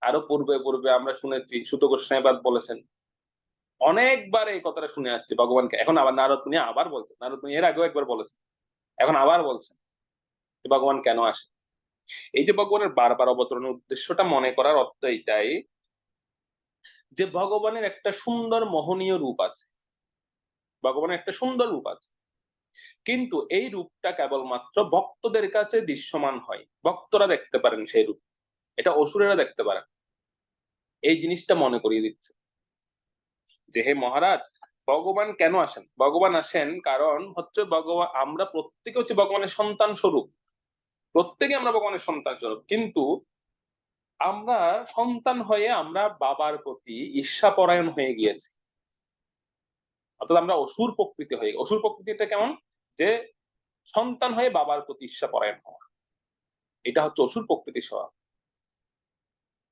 আরো পূর্বে পূর্বে আমরা শুনেছি সুত গোস্বামীপাদ বলেছেন। অনেকবার এই কথাটা শুনে আসছি ভগবানকে। এখন আবার নারদ মুনি আবার বলছেন, নারদ মুনি এর আগেও একবার বলেছেন, এখন আবার বলছেন যে ভগবান কেন আসে। এই যে ভগবানের বারবার অবতরণের উদ্দেশ্যটা মনে করার অর্থ এটাই যে ভগবানের একটা সুন্দর মোহনীয় রূপ আছে, ভগবানের একটা সুন্দর রূপ আছে, কিন্তু এই রূপটা কেবলমাত্র ভক্তদের কাছে দৃশ্যমান হয়, ভক্তরা দেখতে পারেন সেই রূপ, এটা অসুরেরা দেখতে পারেন। এই জিনিসটা মনে করিয়ে দিচ্ছে যে হে মহারাজ, ভগবান কেন আসেন? ভগবান আসেন কারণ হচ্ছে ভগবান, আমরা প্রত্যেকে হচ্ছে ভগবানের সন্তান স্বরূপ, প্রত্যেকে আমরা ভগবানের সন্তান স্বরূপ, কিন্তু আমরা সন্তান হয়ে আমরা বাবার প্রতি ঈর্ষাপরায়ণ হয়ে গিয়েছি। অর্থাৎ আমরা অসুর প্রকৃতি হয়ে, অসুর প্রকৃতিটা কেমন? যে সন্তান হয়ে বাবার প্রতি ঈর্ষাপরায়ণ হওয়া, এটা হচ্ছে অসুর প্রকৃতির স্বভাব।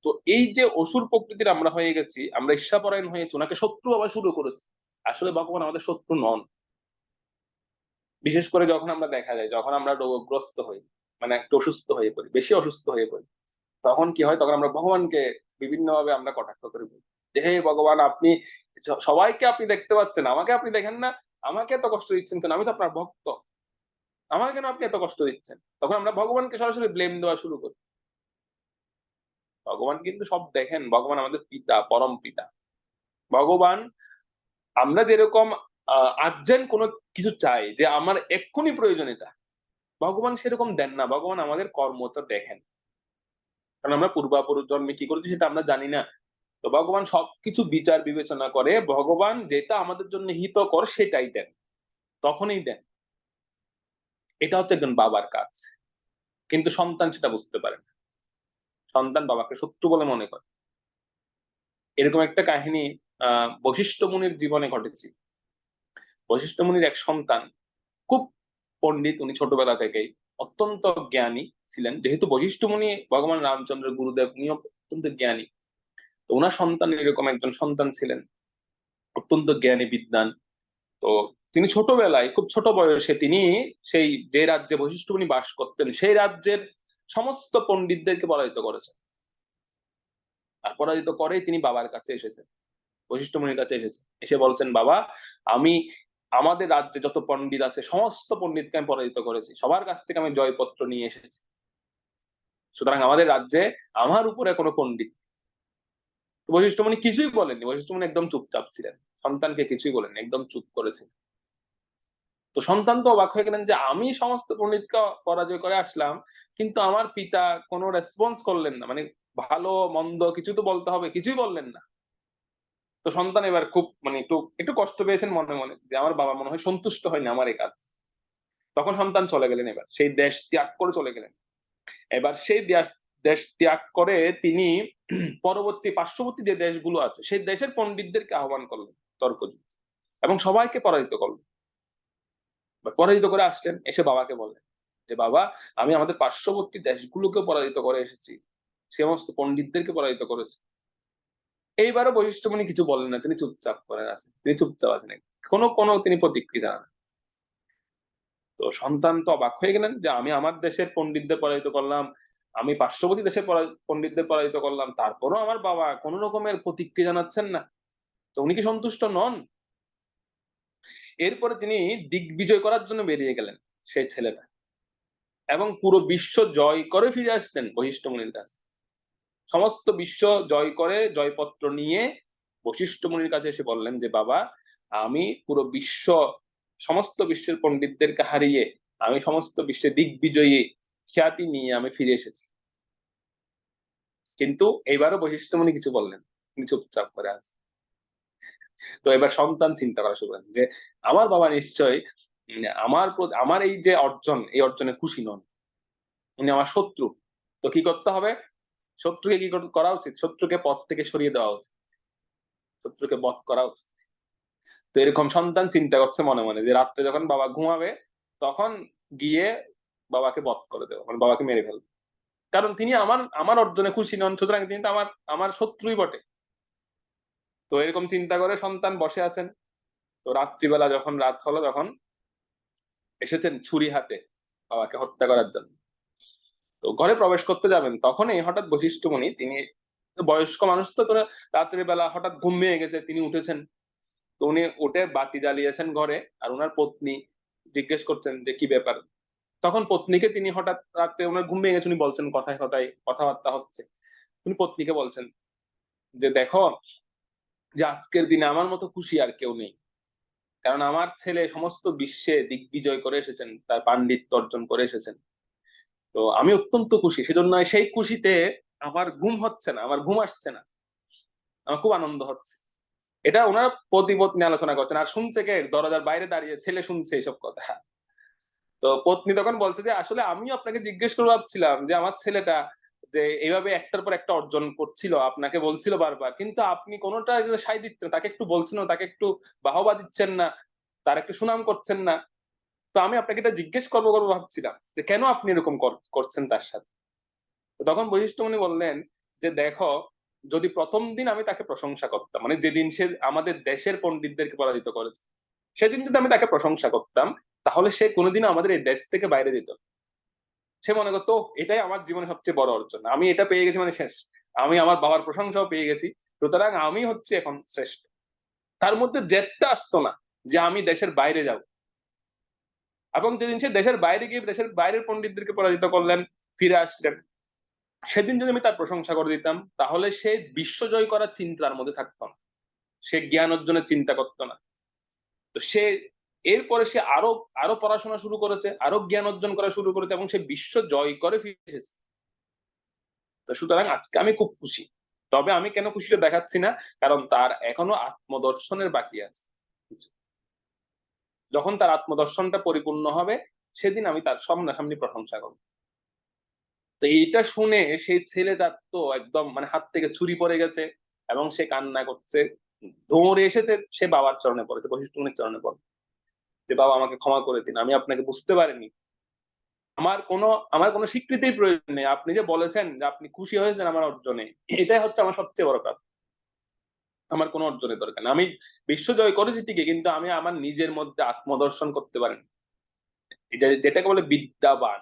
তো এই যে অসুর প্রকৃতির আমরা হয়ে গেছি, আমরা ঈর্ষাপরায়ণ হয়েছি, ওনাকে শত্রু ভাবা শুরু করেছি। আসলে ভগবান আমাদের শত্রু নন। বিশেষ করে যখন আমরা দেখা যায়, যখন আমরা রোগগ্রস্ত হই, মানে একটু অসুস্থ হয়ে পড়ি, বেশি অসুস্থ হয়ে পড়ি, তখন কি হয়? তখন আমরা ভগবানকে বিভিন্ন ভাবে আমরা কটাক্ষ করে বলি যে হে ভগবান, আপনি সবাইকে আপনি দেখতে পাচ্ছেন, আমাকে আপনি দেখেন না, আমাকে এত কষ্ট দিচ্ছেন কেন? আমি তো আপনার ভক্ত, আমাকে কেন আপনি এত কষ্ট দিচ্ছেন? তখন আমরা ভগবানকে সরাসরি ব্লেম দেওয়া শুরু করি। ভগবান কিন্তু সব দেখেন, ভগবান আমাদের পিতা, পরম পিতা। ভগবান, আমরা যেরকম আর্জেন্ট কোনো কিছু চাই যে আমার এক্ষুনি প্রয়োজন এটা, ভগবান সেরকম দেন না। ভগবান আমাদের কর্মটা দেখেন, কারণ আমরা পূর্বাপর জন্মে কি করেছি সেটা আমরা জানি না। তো ভগবান সবকিছু বিচার বিবেচনা করে, ভগবান যেটা আমাদের জন্য হিতকর সেটাই দেন, তখনই দেন। এটা হচ্ছে একজন বাবার কাজ। কিন্তু সন্তান সেটা বুঝতে পারে না, সন্তান বাবাকে শত্রু বলে মনে করে। এরকম একটা কাহিনী বশিষ্ঠ মুনির জীবনে ঘটেছে। বশিষ্ঠ মুনির এক সন্তান খুব পণ্ডিত, উনি ছোটবেলা থেকেই অত্যন্ত জ্ঞানী ছিলেন। যেহেতু বশিষ্ঠ মুনি ভগবান রামচন্দ্রের গুরুদেব, উনি অত্যন্ত জ্ঞানী। তো ওনার সন্তান এরকম একজন সন্তান ছিলেন, অত্যন্ত জ্ঞানী বিদ্বান। তো তিনি ছোটবেলায়, খুব ছোট বয়সে তিনি সেই যে রাজ্যে বশিষ্ঠ মুনি বাস করতেন, সেই রাজ্যের সমস্ত পণ্ডিতদেরকে পরাজিত করেছেন। আর পরাজিত করেই তিনি বাবার কাছে এসেছেন, বশিষ্ঠ মুনির কাছে এসেছেন, এসে বলছেন বাবা, আমি আমাদের রাজ্যে যত পণ্ডিত আছে সমস্ত পণ্ডিতকে আমি পরাজিত করেছি, সবার কাছ থেকে আমি জয়পত্র নিয়ে এসেছি, সুতরাং আমাদের রাজ্যে আমার উপরে কোনো পণ্ডিত। তো বশিষ্ঠ মুনি কিছুই বলেননি, বশিষ্ঠ মুনি একদম চুপচাপ ছিলেন, সন্তানকে কিছুই বলেননি, একদম চুপ করেছেন। তো সন্তান তো অবাক হয়ে গেলেন যে আমি সমস্ত পণ্ডিতকে পরাজয় করে আসলাম, কিন্তু আমার পিতা কোনো রেসপন্স করলেন না, মানে ভালো মন্দ কিছু তো বলতে হবে, কিছুই বললেন না। তো সন্তান এবার খুব মানে একটু একটু কষ্ট পেয়েছেন মনে মনে, যে আমার বাবা মনে হয় সন্তুষ্ট হয়নি আমার এই কাজ। তখন সন্তান চলে গেলেন, এবার সেই দেশ ত্যাগ করে চলে গেলেন। এবার সেই দেশ দেশ ত্যাগ করে তিনি পরবর্তী পার্শ্ববর্তী যে দেশগুলো আছে সেই দেশের পণ্ডিতদেরকে আহ্বান করলেন তর্কযুদ্ধ, এবং সবাইকে পরাজিত করলেন। পরাজিত করে আসলেন, এসে বাবাকে বললেন যে বাবা, আমি আমাদের পার্শ্ববর্তী দেশগুলোকে পরাজিত করে এসেছি, সমস্ত পণ্ডিতদেরকে পরাজিত করেছি। এইবারও বশিষ্ঠ মুনি কিছু বললেন না, তিনি চুপচাপ করে আছেন, তিনি চুপচাপ আছেন, কোনো কোনো তিনি প্রতিক্রিয়া জানান। তো সন্তান তো অবাক হয়ে গেলেন যে আমি আমার দেশের পণ্ডিতদের পরাজিত করলাম, আমি পার্শ্ববর্তী দেশের পণ্ডিতদের পরাজিত করলাম, তারপরও আমার বাবা কোন রকমের প্রতিক্রিয়া জানাচ্ছেন না, তো উনি কি সন্তুষ্ট নন? এরপরে তিনি দিগ্বিজয় করার জন্য বেরিয়ে গেলেন সেই ছেলেটা, এবং পুরো বিশ্ব জয় করে ফিরে আসলেন বশিষ্ঠ মুনির কাছে। সমস্ত বিশ্ব জয় করে জয়পত্র নিয়ে বশিষ্ঠ মুনির কাছে এসে বললেন যে বাবা, আমি পুরো বিশ্ব, সমস্ত বিশ্বের পণ্ডিতদেরকে হারিয়ে আমি সমস্ত বিশ্বে দিগ্বিজয়ী খ্যাতি নিয়ে আমি ফিরে এসেছি। কিন্তু এইবারও বশিষ্ঠ মুনি কিছু বললেন, তিনি চুপচাপ করে আছে। তো এবার সন্তান চিন্তা করা শুরু করেন যে আমার বাবা নিশ্চয় আমার এই যে অর্জন, এই অর্জনে খুশি নন, উনি আমার শত্রু। তো কি করতে হবে? শত্রুকে কি করা উচিত? শত্রুকে পথ থেকে সরিয়ে দেওয়া উচিত, শত্রুকে বধ করা উচিত। তো এরকম সন্তান চিন্তা করছে মনে মনে যে রাত্রে যখন বাবা ঘুমাবে তখন গিয়ে বাবাকে বধ করে দেবো, মানে বাবাকে মেরে ফেলবো। কারণ তিনি আমার আমার অর্জনে খুশি নন, সুতরাং তিনি তো আমার আমার শত্রুই বটে। তো এরকম চিন্তা করে সন্তান বসে আছেন। তো রাত্রিবেলা যখন রাত হলো তখন এসেছেন ছুরি হাতে বাবাকে হত্যা করার জন্য। তো ঘরে প্রবেশ করতে যাবেন, তখনই হঠাৎ বশিষ্ঠ মুনি, তিনি বয়স্ক মানুষ, তো তোরা রাত্রি বেলা হঠাৎ ঘুম ভেঙে গেছে, তিনি উঠেছেন। তো উনি উঠে বাতি জ্বালিয়েছেন ঘরে, আর ওনার পত্নী জিজ্ঞেস করছেন যে কি ব্যাপার। তখন পত্নীকে তিনি হঠাৎ রাতে, ওনার ঘুম ভেঙে গেছে, উনি বলছেন কথায় কথায় কথাবার্তা হচ্ছে, উনি পত্নীকে বলছেন যে দেখো, যে আজকের দিনে আমার মতো খুশি আর কেউ নেই, কারণ আমার ছেলে সমস্ত বিশ্বে দিগ্বিজয় করে এসেছেন, তার পাণ্ডিত্য অর্জন করে এসেছেন। তো আমি অত্যন্ত খুশি, সেজন্য সেই খুশিতে আমার ঘুম হচ্ছে না, আমার ঘুম আসছে না, আমার খুব আনন্দ হচ্ছে। এটা ওনারা পতি পত্নী আলোচনা করছেন, আর শুনছে কে? দরজার বাইরে দাঁড়িয়ে ছেলে শুনছে এইসব কথা। তো পত্নী তখন বলছে যে আসলে আমিও আপনাকে জিজ্ঞেস করে ভাবছিলাম যে আমার ছেলেটা যে এইভাবে একটার পর একটা অর্জন করছিল, আপনাকে বলছিল বারবার, কিন্তু আপনি কোনোটা সাই দিচ্ছেন, তাকে একটু বলছেন না, তাকে একটু বাহবা দিচ্ছেন না, তার একটু সুনাম করছেন না। তো আমি আপনাকে এটা জিজ্ঞেস করবো করবো ভাবছিলাম যে কেন আপনি এরকম করছেন তার সাথে। তো তখন বশিষ্ঠ মুনি বললেন যে দেখো, যদি প্রথম দিন আমি তাকে প্রশংসা করতাম, মানে যেদিন সে আমাদের দেশের পণ্ডিতদেরকে পরাজিত করেছে, সেদিন যদি আমি তাকে প্রশংসা করতাম, তাহলে সে কোনোদিনও আমাদের এই দেশ থেকে বাইরে যেত না। সে মনে করতো এটাই আমার জীবনে সবচেয়ে বড় অর্জন, আমি এটা পেয়ে গেছি মানে শেষ, আমি আমার বাবার প্রশংসাও পেয়ে গেছি, সুতরাং আমি হচ্ছে এখন শ্রেষ্ঠ। তার মধ্যে জেদটা আসতো না যে আমি দেশের বাইরে যাব। এবং যেদিন সে দেশের বাইরে গিয়ে দেশের বাইরের পণ্ডিতদেরকে পরাজিত করলেন, ফিরে আসলেন, সেদিন যদি আমি তার প্রশংসা করে দিতাম, তাহলে সে বিশ্ব জয় করার চিন্তা তার মধ্যে থাকতো না, সে জ্ঞান অর্জনের চিন্তা করতো না। তো সে এরপরে সে আরো আরো পড়াশোনা শুরু করেছে, আরো জ্ঞান অর্জন করা শুরু করেছে, এবং সে বিশ্ব জয় করে ফিরে এসেছে। তো সুতরাং আজকে আমি খুব খুশি। তবে আমি কেন খুশিটা দেখাচ্ছি না, কারণ তার এখনো আত্মদর্শনের বাকি আছে কিছু। যখন তার আত্মদর্শনটা পরিপূর্ণ হবে, সেদিন আমি তার সামনাসামনি প্রশংসা করবো। তো এইটা শুনে সেই ছেলেটার তো একদম মানে হাত থেকে ছুরি পড়ে গেছে, এবং সে কান্না করছে, দৌড়ে এসে সে বাবার চরণে পড়েছে, বশিষ্ঠ মুনির চরণে পড়ে যে বাবা আমাকে ক্ষমা করে দিন, আমি আপনাকে বুঝতে পারিনি, আমার কোনো স্বীকৃতির প্রয়োজন নেই, আপনি যে বলেছেন যে আপনি খুশি হয়েছেন আমার অর্জনে, এটাই হচ্ছে আমার সবচেয়ে বড় কাজ। আমার কোনো অর্জনের দরকার নেই, আমি বিশ্ব জয় করেছি ঠিকই, কিন্তু আমি আমার নিজের মধ্যে আত্মদর্শন করতে পারিনি। এটা যেটাকে বলে বিদ্যাবান।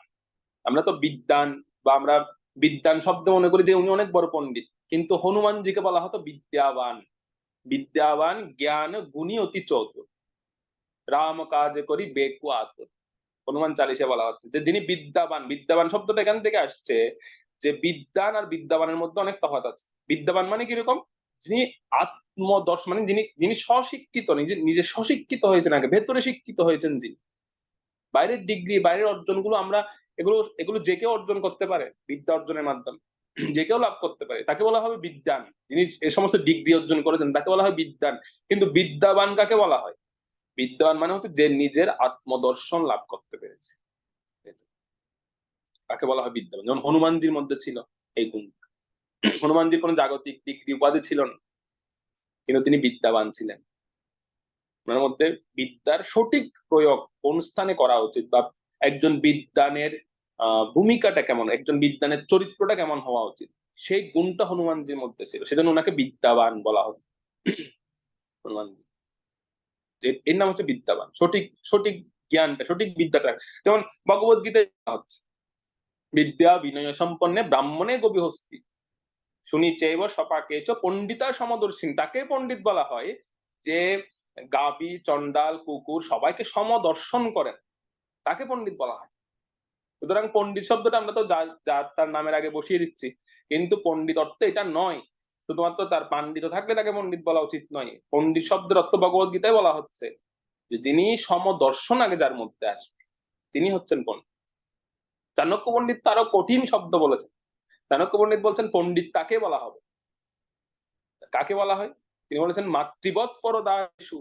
আমরা তো বিদ্যান, বা আমরা বিদ্যান শব্দ মনে করি যে উনি অনেক বড় পণ্ডিত, কিন্তু হনুমানজিকে বলা হতো বিদ্যাবান। বিদ্যাবান জ্ঞান গুণী অতি চতুর, রাম কাজ করি বেকু আতুর। হনুমান চালিশে বলা হচ্ছে যে যিনি বিদ্যাবান, বিদ্যাবান শব্দটা এখান থেকে আসছে যে বিদ্যান আর বিদ্যাবানের মধ্যে অনেক তফাৎ আছে। বিদ্যাবান মানে কিরকম? যিনি আত্মদর্শন, মানে যিনি যিনি স্বশিক্ষিত, নিজে নিজে স্বশিক্ষিত হয়েছেন, আগে ভেতরে শিক্ষিত হয়েছেন যিনি। বাইরের ডিগ্রি, বাইরের অর্জনগুলো আমরা এগুলো এগুলো যে কেউ অর্জন করতে পারে বিদ্যা অর্জনের মাধ্যমে, যে কেউ লাভ করতে পারে, তাকে বলা হবে বিদ্যান। যিনি এই সমস্ত ডিগ্রি অর্জন করেছেন তাকে বলা হয় বিদ্যান। কিন্তু বিদ্যাবান কাকে বলা হয়? বিদ্যাবান মানে হচ্ছে যে নিজের আত্মদর্শন লাভ করতে পেরেছে, তাকে বলা হয় বিদ্যাবান। যেমন হনুমানজির মধ্যে ছিল এই গুণ। হনুমানজির কোনো জাগতিক ডিগ্রি উপাধি ছিল না, কিন্তু তিনি বিদ্যাবান ছিলেন। ওনার মধ্যে বিদ্যার সঠিক প্রয়োগ কোন স্থানে করা উচিত, বা একজন বিদ্বানের ভূমিকাটা কেমন, একজন বিদ্বানের চরিত্রটা কেমন হওয়া উচিত, সেই গুণটা হনুমানজির মধ্যে ছিল, সেজন্য ওনাকে বিদ্যাবান বলা হতো। হনুমানজি এর নাম হচ্ছে বিদ্যাবান, সঠিক সঠিক জ্ঞানটা, সঠিক বিদ্যাটা। যেমন ভগবত গীতায় হচ্ছে বিদ্যা বিনয় সম্পন্নে ব্রাহ্মণে গভীহস্তি শুনি চেব সপাকেচ পণ্ডিতা সমদর্শিন। তাকে পণ্ডিত বলা হয় যে গাবি চন্ডাল কুকুর সবাইকে সমদর্শন করেন, তাকে পণ্ডিত বলা হয়। সুতরাং পণ্ডিত শব্দটা আমরা তো যার তার নামের আগে বসিয়ে দিচ্ছি, কিন্তু পণ্ডিত অর্থ এটা নয় শুধুমাত্র তার পাণ্ডিত্য থাকলে তাকে পণ্ডিত বলা উচিত নয়। পণ্ডিত শব্দের অর্থ ভগবত গীতায় বলা হচ্ছে যে যিনি সমদর্শন আগে যার মধ্যে আসবে, তিনি হচ্ছেন পণ্ডিত। চাণক্য পণ্ডিত তো আরো কঠিন শব্দ বলেছেন। চাণক্য পণ্ডিত বলছেন পণ্ডিত তাকে বলা হবে, কাকে বলা হয়? তিনি বলেছেন মাতৃবৎ পরদাসু,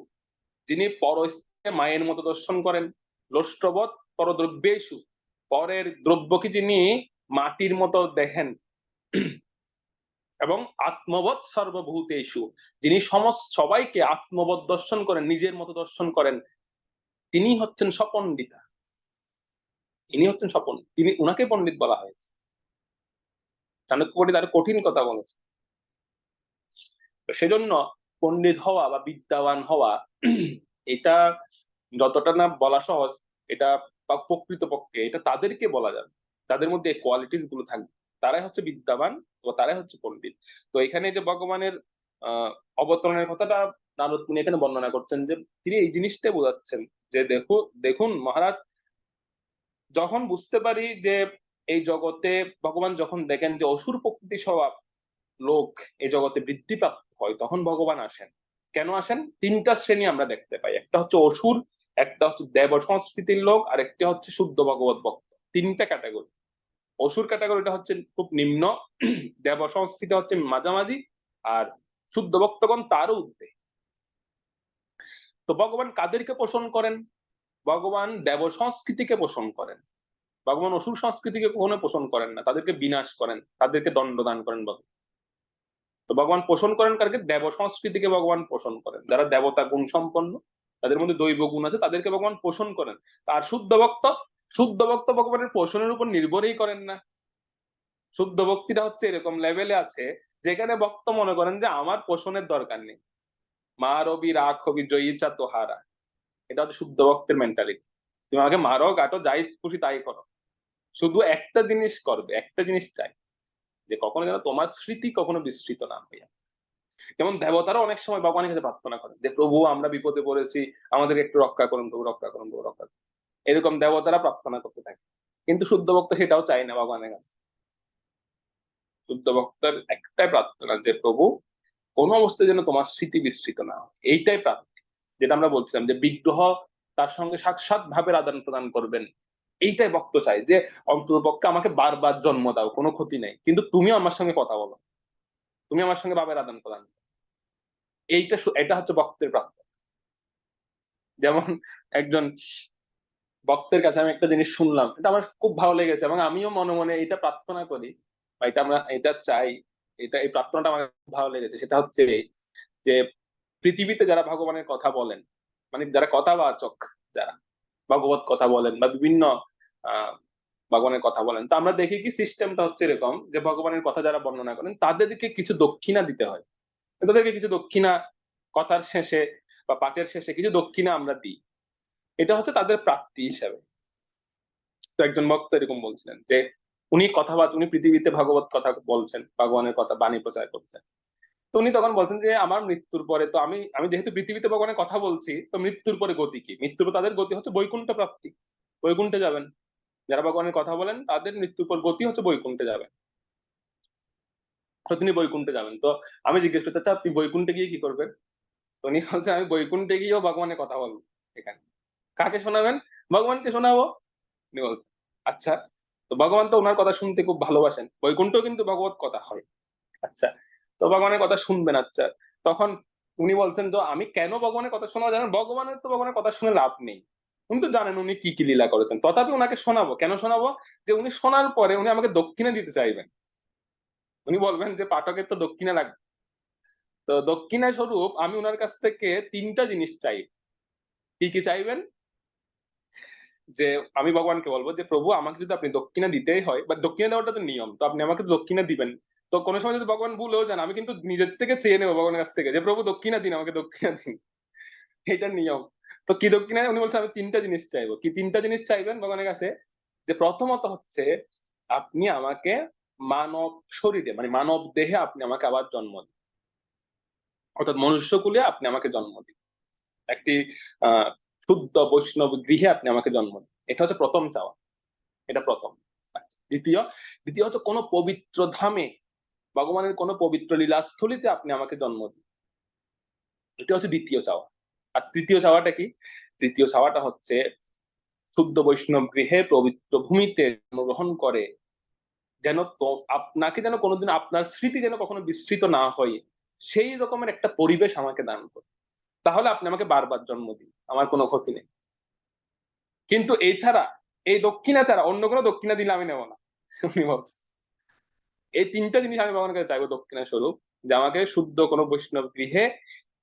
যিনি পরস্ত্রীকে মায়ের মতো দর্শন করেন, লোষ্টবৎ পরদ্রব্যেষু, পরের দ্রব্যকে যিনি মাটির মতো দেখেন এবং আত্মবোধ সর্বভূতেষু, যিনি সবাইকে আত্মবোধ দর্শন করেন, নিজের মতো দর্শন করেন, তিনি হচ্ছেন সপণ্ডিতা। ইনি হচ্ছেন সপণ্ডিত, তিনি উনাকে পণ্ডিত বলা হয়েছে। চাণক্য পণ্ডিত আরো কঠিন কথা বলেছে। সেজন্য পণ্ডিত হওয়া বা বিদ্যাবান হওয়া এটা যতটা না বলা সহজ, এটা প্রকৃতপক্ষে এটা তাদেরকে বলা যাবে তাদের মধ্যে এই কোয়ালিটিস গুলো থাকবে, তারাই হচ্ছে বিদ্যাবান ও তারাই হচ্ছে পণ্ডিত। তো এখানে যে ভগবানের অবতরণের কথাটা নারদ মুনি এখানে বর্ণনা করছেন, যে তিনি এই জিনিসটাই বোঝাচ্ছেন যে দেখুন মহারাজ, যখন বুঝতে পারি যে এই জগতে ভগবান যখন দেখেন যে অসুর প্রকৃতি স্বভাব লোক এই জগতে বৃদ্ধিপ্রাপ্ত হয়, তখন ভগবান আসেন। কেন আসেন? তিনটা শ্রেণী আমরা দেখতে পাই, একটা হচ্ছে অসুর, একটা হচ্ছে দেব সংস্কৃতির লোক, আর একটা হচ্ছে শুদ্ধ ভগবত ভক্ত। তিনটা ক্যাটাগরি। অসুর ক্যাটাগরিটা হচ্ছে খুব নিম্ন, দেব সংস্কৃতি হচ্ছে মাঝামাঝি, আর শুদ্ধ ভক্তগণ তারও ঊর্ধ্বে। তো ভগবান কাদেরকে পোষণ করেন? ভগবান দেব সংস্কৃতিকে পোষণ করেন। ভগবান অসুর সংস্কৃতিকে কখনো পোষণ করেন না, তাদেরকে বিনাশ করেন, তাদেরকে দণ্ডদান করেন ভগবান। তো ভগবান পোষণ করেন কারকে? দেব সংস্কৃতিকে ভগবান পোষণ করেন, যারা দেবতা গুণ সম্পন্ন, তাদের মধ্যে দৈব গুণ আছে, তাদেরকে ভগবান পোষণ করেন। আর শুদ্ধ ভক্ত ভগবানের পোষণের উপর নির্ভরই করেন না। শুদ্ধ ভক্তিটা হচ্ছে এরকম লেভেলে আছে যেখানে ভক্ত মনে করেন যে আমার পোষণের দরকার নেই, মা রবি রাখ হবি জয়ীচা তোহারা। এটা হচ্ছে শুদ্ধ ভক্তের মেন্টালিটি। তুমি আমাকে মারো গাটো যাই খুশি তাই করো, শুধু একটা জিনিস করবে, একটা জিনিস চাই, যে কখনো যেন তোমার স্মৃতি কখনো বিস্মৃত না হইয়া। যেমন দেবতারা অনেক সময় ভগবানের কাছে প্রার্থনা করেন যে প্রভু আমরা বিপদে পড়েছি, আমাদেরকে একটু রক্ষা করুন প্রভু, রক্ষা করুন প্রভু, রক্ষা করুন। এরকম দেবতারা প্রার্থনা করতে থাকে, কিন্তু শুদ্ধ ভক্ত সেটাও চায় না ভগবানের কাছে। শুদ্ধ ভক্তের একটাই প্রার্থনা যে প্রভু কোন অবস্থায় যেন তোমার স্মৃতি বিস্মৃত না হয়, এইটাই প্রার্থী। যেটা আমরা বলছিলাম যে বিগ্রহ তার সঙ্গে সাক্ষাৎ ভাবে আদান প্রদান করবেন, এইটাই ভক্ত চাই, যে অন্ততপক্ষে আমাকে বারবার জন্ম দাও, কোনো ক্ষতি নেই, কিন্তু তুমি আমার সঙ্গে কথা বলো, তুমি আমার সঙ্গে ভাবের আদান প্রদান। এটা হচ্ছে ভক্তের প্রার্থনা। যেমন একজন ভক্তের কাছে আমি একটা জিনিস শুনলাম, এটা আমার খুব ভালো লেগেছে এবং আমিও মনে মনে এটা প্রার্থনা করি, বা এটা চাই, এই প্রার্থনাটা আমার খুব ভালো লেগেছে। সেটা হচ্ছে যে পৃথিবীতে যারা ভগবানের কথা বলেন, মানে যারা কথাবাচক, যারা ভগবত কথা বলেন বা বিভিন্ন আহ ভগবানের কথা বলেন, তো আমরা দেখি কি সিস্টেমটা হচ্ছে এরকম যে ভগবানের কথা যারা বর্ণনা করেন তাদেরকে কিছু দক্ষিণা দিতে হয়। তাদেরকে কিছু দক্ষিণা কথার শেষে বা পাঠের শেষে কিছু দক্ষিণা আমরা দিই, এটা হচ্ছে তাদের প্রাপ্তি হিসাবে। তো একজন ভক্ত এরকম বলছিলেন যে উনি পৃথিবীতে ভাগবত কথা বলছেন, ভগবানের কথা বাণী প্রচার করছেন। তো উনি তখন বলছেন যে আমার মৃত্যুর পরে তো আমি যেহেতু পৃথিবীতে ভগবানের কথা বলছি, তো মৃত্যুর পরে গতি কি? মৃত্যুর পর তাদের গতি হচ্ছে বৈকুণ্ঠ প্রাপ্তি, বৈকুণ্ঠে যাবেন। যারা ভগবানের কথা বলেন তাদের মৃত্যুর পর গতি হচ্ছে বৈকুণ্ঠে যাবেন, তো তিনি বৈকুণ্ঠে যাবেন। তো আমি জিজ্ঞেস করছি আচ্ছা আপনি বৈকুণ্ঠে গিয়ে কি করবেন? তো উনি বলছেন আমি বৈকুণ্ঠে গিয়েও ভগবানের কথা বলবো। এখানে কাকে শোনাবেন? ভগবানকে শোনাবো। উনি বলছেন আচ্ছা, তো ভগবান তো ওনার কথা শুনতে খুব ভালোবাসেন, বৈকুণ্ঠও কিন্তু ভগবত কথা হয়। আচ্ছা, তো ভগবানের কথা শুনবেন। আচ্ছা, তখন উনি বলছেন তো আমি কেন ভগবানের কথা শোনাবো জানেন? ভগবানের তো ভগবানের কথা শুনে লাভ নেই, উনি তো জানেন উনি কি কি লীলা করেছেন, তথাপি ওনাকে শোনাবো। কেন শোনাবো? যে উনি শোনার পরে উনি আমাকে দক্ষিণা দিতে চাইবেন। উনি বলবেন যে পাঠকের তো দক্ষিণা লাগবে, তো দক্ষিণা স্বরূপ আমি ওনার কাছ থেকে তিনটা জিনিস চাই। কি কি চাইবেন? যে আমি ভগবানকে বলবো যে প্রভু আমাকে যদি আপনি দক্ষিণা দিতেই হয়, বা দক্ষিণা দেওয়াটা তো নিয়ম, তো আপনি আমাকে দক্ষিণা দিবেন। তো কোনো সময় যদি ভগবান ভুলেও যান, আমি কিন্তু নিজের থেকে চেয়ে নেবো ভগবানের কাছ থেকে যে প্রভু দক্ষিণা দিন, আমাকে দক্ষিণা দিন, এটা নিয়ম। তো কি দক্ষিণা? উনি বলছেন আমি তিনটা জিনিস চাইবো। কি তিনটা জিনিস চাইবেন ভগবানের কাছে? যে প্রথমত হচ্ছে আপনি আমাকে মানব শরীরে, মানে মানব দেহে আপনি আমাকে আবার জন্ম দিন, অর্থাৎ মনুষ্যকুলে আপনি আমাকে জন্ম দিন, একটি আহ শুদ্ধ বৈষ্ণব গৃহে আপনি আমাকে জন্ম দিন। এটা হচ্ছে প্রথম চাওয়া, এটা প্রথম। আচ্ছা, দ্বিতীয় হচ্ছে কোন পবিত্র ধামে, ভগবানের কোন পবিত্র লীলাস্থলিতে আপনি আমাকে জন্ম দিন, এটা হচ্ছে দ্বিতীয় চাওয়া। আর তৃতীয় চাওয়াটা কি? তৃতীয় চাওয়াটা হচ্ছে শুদ্ধ বৈষ্ণব গৃহে পবিত্র ভূমিতে জন্মগ্রহণ করে যেন তো আপনাকে যেন কোনোদিন আপনার স্মৃতি যেন কখনো বিস্মৃত না হয়, সেই রকমের একটা পরিবেশ আমাকে দান করে, তাহলে আপনি আমাকে বারবার জন্ম দিন, আমার কোনো ক্ষতি নেই। কিন্তু এছাড়া এই দক্ষিণা ছাড়া অন্য কোনো দক্ষিণা দিলে আমি নেবো না। উনি বলছেন এই তিনটা জিনিস আমি ভগবানের কাছে চাইবো দক্ষিণা স্বরূপ, যে আমাকে শুদ্ধ কোনো বৈষ্ণব গৃহে,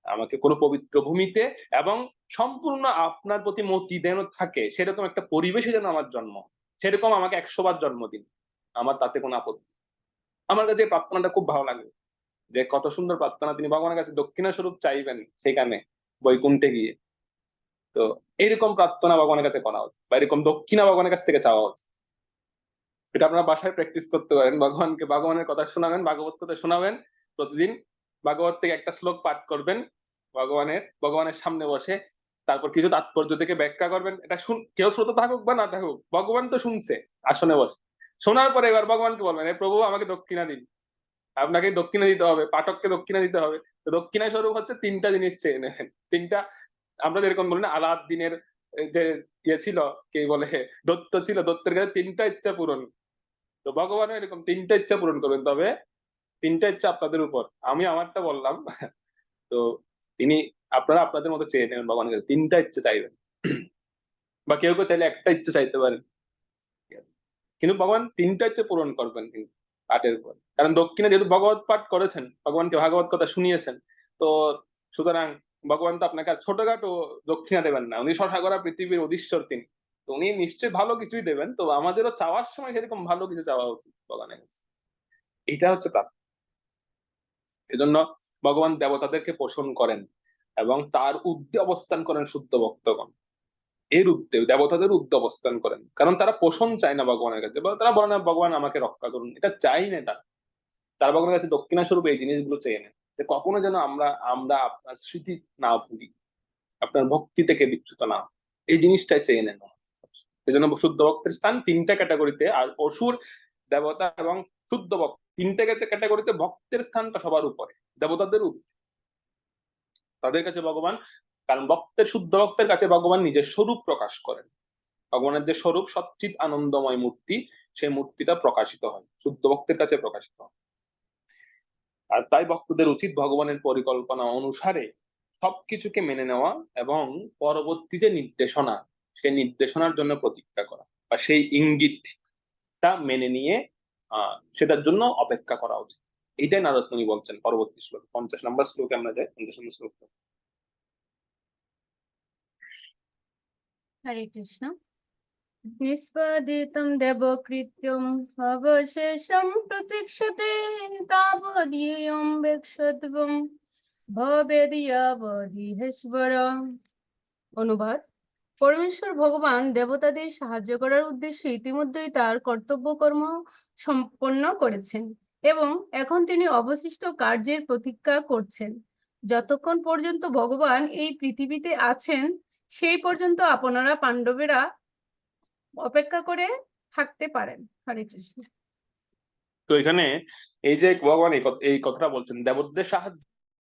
আমাকে কোনো পবিত্র ভূমিতে, এবং সম্পূর্ণ আপনার প্রতি মতি যেন থাকে সেরকম একটা পরিবেশে যেন আমার জন্ম, সেরকম আমাকে 100 বার জন্ম দিন, আমার তাতে কোনো আপত্তি। আমার কাছে এই প্রার্থনাটা খুব ভালো লাগে, যে কত সুন্দর প্রার্থনা, তিনি ভগবানের কাছে দক্ষিণা স্বরূপ চাইবেন সেখানে বৈকুণ্ঠে গিয়ে। তো এইরকম প্রার্থনা ভগবানের কাছে করা উচিত, বা এরকম দক্ষিণা ভগবানের কাছ থেকে চাওয়া উচিত। এটা আপনারা বাসায় প্র্যাকটিস করতে পারেন, ভগবানকে ভগবানের কথা শোনাবেন, ভাগবত কথা শোনাবেন প্রতিদিন, ভাগবত থেকে একটা শ্লোক পাঠ করবেন ভগবানের সামনে বসে, তারপর কিছু তাৎপর্য থেকে ব্যাখ্যা করবেন। এটা কেউ শ্রোতা থাকুক বা না থাকুক, ভগবান তো শুনছে আসনে বসে। শোনার পরে এবার ভগবানকে বলবেন, এ প্রভু আমাকে দক্ষিণা দিন, আপনাকে দক্ষিণা দিতে হবে, পাঠককে দক্ষিণা দিতে হবে। তো দক্ষিণা স্বরূপ হচ্ছে তিনটা জিনিস চেয়ে নেবেন, তিনটা। আমরা যেরকম বলি না, আলাউদ্দিনের যে ইয়ে ছিল, কি বলে, দত্ত ছিল, দত্তের কাছে তিনটা ইচ্ছা পূরণ। তো ভগবানও এরকম তিনটা ইচ্ছা পূরণ করবেন, তবে তিনটা ইচ্ছা আপনাদের উপর, আমি আমারটা বললাম। তো তিনি, আপনারা আপনাদের মতো চেয়ে নেবেন ভগবানের কাছে, তিনটা ইচ্ছা চাইবেন, বা কেউ কেউ চাইলে একটা ইচ্ছা চাইতে পারেন, ঠিক আছে? কিন্তু ভগবান তিনটা ইচ্ছা পূরণ করবেন কিন্তু পাঠের পর, কারণ দক্ষিণে যেহেতু ভগবত পাঠ করেছেন, ভগবানকে ভাগবত কথা শুনিয়েছেন, তো সুতরাং ভগবান তো আপনাকে আর ছোটখাটো দক্ষিণা দেবেন না, উনি সঠাগরা পৃথিবীর অধীশ্বর তিনি, তো উনি নিশ্চয়ই ভালো কিছুই দেবেন। তো আমাদেরও চাওয়ার সময় সেরকম ভালো কিছু চাওয়া উচিত ভগবানের কাছে, এটা হচ্ছে প্রাপ্তি। এজন্য ভগবান দেবতাদেরকে পোষণ করেন এবং তার ঊর্ধ্বে অবস্থান করেন শুদ্ধ ভক্তগণ, এর ঊর্ধ্বে দেবতাদের ঊর্ধ্বে অবস্থান করেন, কারণ তারা পোষণ চায় না ভগবানের কাছে, বা তারা বলে না ভগবান আমাকে রক্ষা করুন, এটা চাই না তারা। তারা ভগবানের কাছে দক্ষিণা স্বরূপ এই জিনিসগুলো চেয়ে নেন, যে কখনো যেন আমরা আমরা আপনার স্মৃতি না ভুলি, আপনার ভক্তি থেকে বিচ্যুত না, এই জিনিসটাই চেয়ে নেন। এই জন্য শুদ্ধ ভক্তের স্থান তিনটা ক্যাটাগরিতে, আর অসুর, দেবতা এবং শুদ্ধ ভক্ত, তিনটা ক্যাটাগরিতে ভক্তের স্থানটা সবার উপরে, দেবতাদের ঊর্ধ্বে তাদের কাছে ভগবান। কারণ শুদ্ধ ভক্তের কাছে ভগবান নিজের স্বরূপ প্রকাশ করেন, ভগবানের যে স্বরূপ সচ্চিত আনন্দময় মূর্তি, সেই মূর্তিটা প্রকাশিত হয়, শুদ্ধ ভক্তের কাছে প্রকাশিত হয়। আর তাই ভক্তদের উচিত ভগবানের পরিকল্পনা অনুসারে সবকিছুকে মেনে নেওয়া, এবং পরবর্তী যে নির্দেশনা, সেই নির্দেশনার জন্য প্রতীক্ষা করা, বা সেই ইঙ্গিতটা মেনে নিয়ে সেটার জন্য অপেক্ষা করা উচিত। এইটাই নারদ মুনি বলছেন পরবর্তী শ্লোক, 50 নম্বর শ্লোকে আমরা যাই, 50 নম্বর শ্লোক। হরে কৃষ্ণ। নিষ্পাদিতং দেবকৃত্যং অবশেষং প্রতীক্ষতে তাবদীয়ং বেক্ষত্বং ভবেদিয়াবদিহেশ্বর। অনুবাদ: পরমেশ্বর ভগবান দেবতাদের সাহায্য করার উদ্দেশ্যে ইতিমধ্যেই তার কর্তব্য কর্ম সম্পন্ন করেছেন এবং এখন তিনি অবশিষ্ট কার্যের প্রতীক্ষা করছেন। যতক্ষণ পর্যন্ত ভগবান এই পৃথিবীতে আছেন সেই পর্যন্ত আপনারা পাণ্ডবেরা অপেক্ষা করে থাকতে পারেন। হরে কৃষ্ণ। তো এখানে এই যে ভগবান এই কথাটা বলছেন, দেবতাদের সাহায্য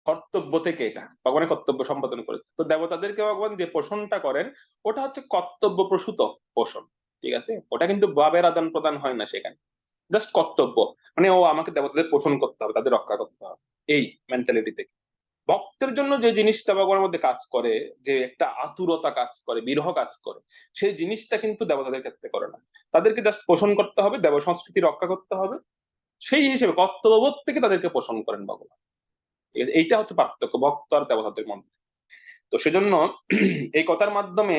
কর্তব্য থেকে, এটা ভগবানের কর্তব্য সম্পাদন করেছে। তো দেবতাদেরকে ভগবান যে পোষণটা করেন, ওটা হচ্ছে কর্তব্য প্রসূত পোষণ, ঠিক আছে? ওটা কিন্তু ভাবের আদান প্রদান হয় না সেখানে, জাস্ট কর্তব্য, মানে ও আমাকে দেবতাদের পোষণ করতে হবে, তাদের রক্ষা করতে হবে, এই মেন্টালিটি থেকে। ভক্তের জন্য যে জিনিসটা ভগবানের মধ্যে কাজ করে, যে একটা আতুরতা কাজ করে, বিরহ কাজ করে, সেই জিনিসটা কিন্তু দেবতাদের ক্ষেত্রে করে না। তাদেরকে জাস্ট পোষণ করতে হবে, দেব সংস্কৃতি রক্ষা করতে হবে, সেই হিসেবে কর্তব্যবোধ থেকে তাদেরকে পোষণ করেন ভগবান। ঠিক আছে? এইটা হচ্ছে পার্থক্য ভক্ত আর দেবতাদের মধ্যে। তো সেজন্য এই কথার মাধ্যমে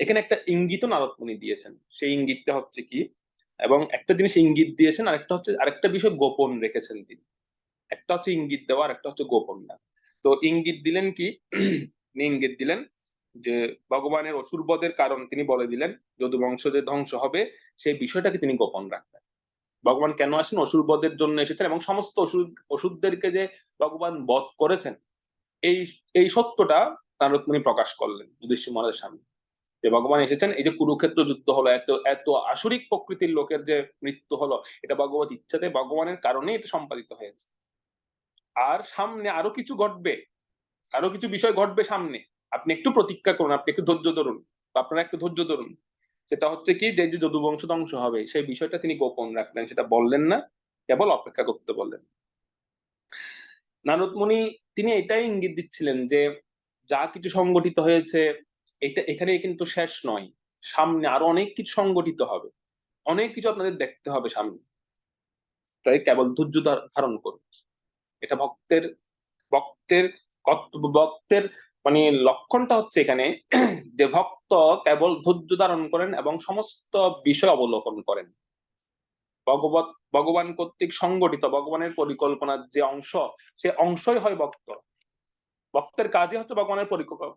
এখানে একটা ইঙ্গিত নারদ মুনি দিয়েছেন, সেই ইঙ্গিতটা হচ্ছে কি, এবং একটা জিনিস ইঙ্গিত দিয়েছেন, আরেকটা বিষয় গোপন রেখেছেন তিনি। একটা হচ্ছে ইঙ্গিত দেওয়া, আর একটা হচ্ছে গোপন না। তো ইঙ্গিত দিলেন কি, ইঙ্গিত দিলেন যে ভগবানের অসুরবধের কারণ তিনি বলে দিলেন, যদু বংশ যে ধ্বংস হবে সেই বিষয়টাকে তিনি গোপন রাখবেন। ভগবান কেন আসেন, অসুর বধের জন্য এসেছেন, এবং সমস্ত অসুরদেরকে যে ভগবান বধ করেছেন, এই এই সত্যটা নারদ মুনি প্রকাশ করলেন যুধিষ্ঠির মহারাজের সামনে, যে ভগবান এসেছেন, এই যে কুরুক্ষেত্র যুদ্ধ হলো, এত এত আসরিক প্রকৃতির লোকের যে মৃত্যু হলো, এটা ভগবত ইচ্ছাতে, ভগবানের কারণে এটা সম্পাদিত হয়েছে। আর সামনে আরো কিছু ঘটবে, আরো কিছু বিষয় ঘটবে সামনে, আপনি একটু প্রতীক্ষা করুন, আপনি একটু ধৈর্য ধরুন, আপনারা একটু ধৈর্য ধরুন। সেটা হচ্ছে কি, যে যে যদুবংশ ধ্বংস হবে সেই বিষয়টা তিনি গোপন রাখলেন, সেটা বললেন না, কেবল অপেক্ষা করতে বললেন। নারদ মুনি তিনি এটাই ইঙ্গিত দিচ্ছিলেন যে যা কিছু সংগঠিত হয়েছে, এটা এখানে কিন্তু শেষ নয়, সামনে আরো অনেক কিছু সংগঠিত হবে, অনেক কিছু আপনাদের দেখতে হবে সামনে। তাই কেবল ধৈর্য ধারণ করুন। এটা ভক্তের ভক্তের কর্তব্য। ভক্তের মানে লক্ষণটা হচ্ছে এখানে যে ভক্ত কেবল ধৈর্য ধারণ করেন এবং সমস্ত বিষয় অবলোকন করেন। ভগবান কর্তৃক সংগঠিত ভগবানের পরিকল্পনার যে অংশ, সে অংশই হয় ভক্ত। ভক্তের কাজই হচ্ছে ভগবানের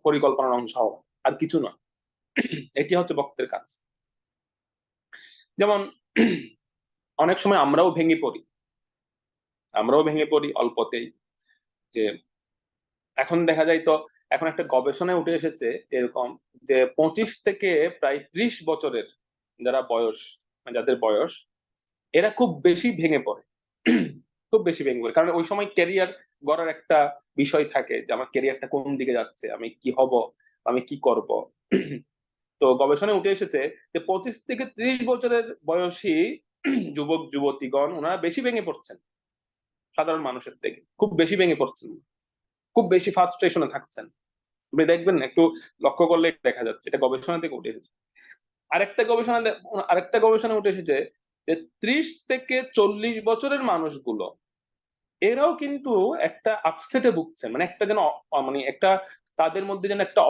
পরিকল্পনার অংশ হওয়া, আর কিছু নয়। এটি হচ্ছে ভক্তের কাজ। যেমন অনেক সময় আমরাও ভেঙে পড়ি অল্পতেই। যে এখন দেখা যায় তো, এখন একটা গবেষণায় উঠে এসেছে এরকম যে 25 থেকে প্রায় 30 বছরের যাদের বয়স, এরা খুব বেশি ভেঙে পড়ে। খুব বেশি ভেঙে পড়ে, কারণ ওই সময় ক্যারিয়ার গড়ার একটা বিষয় থাকে যে আমার ক্যারিয়ারটা কোন দিকে যাচ্ছে, আমি কি হব, আমি কি করব। তো গবেষণায় উঠে এসেছে যে 25 থেকে 30 বছরের বয়সী যুবক যুবতীগণ ওনারা বেশি ভেঙে পড়ছেন সাধারণ মানুষের থেকে, খুব বেশি ভেঙে পড়ছেন, খুব বেশি ফ্রাস্ট্রেশনে থাকছেন। আপনি দেখবেন না, একটু লক্ষ্য করলে দেখা যাচ্ছে, এটা গবেষণা থেকে উঠে এসেছে। আরেকটা গবেষণা উঠে এসেছে যে 30 থেকে 40 বছরের মানুষগুলো এরাও কিন্তু একটা আপসেটে ভুগছেন, মানে একটা যেন মানে একটা তাদের মধ্যে যেন একটা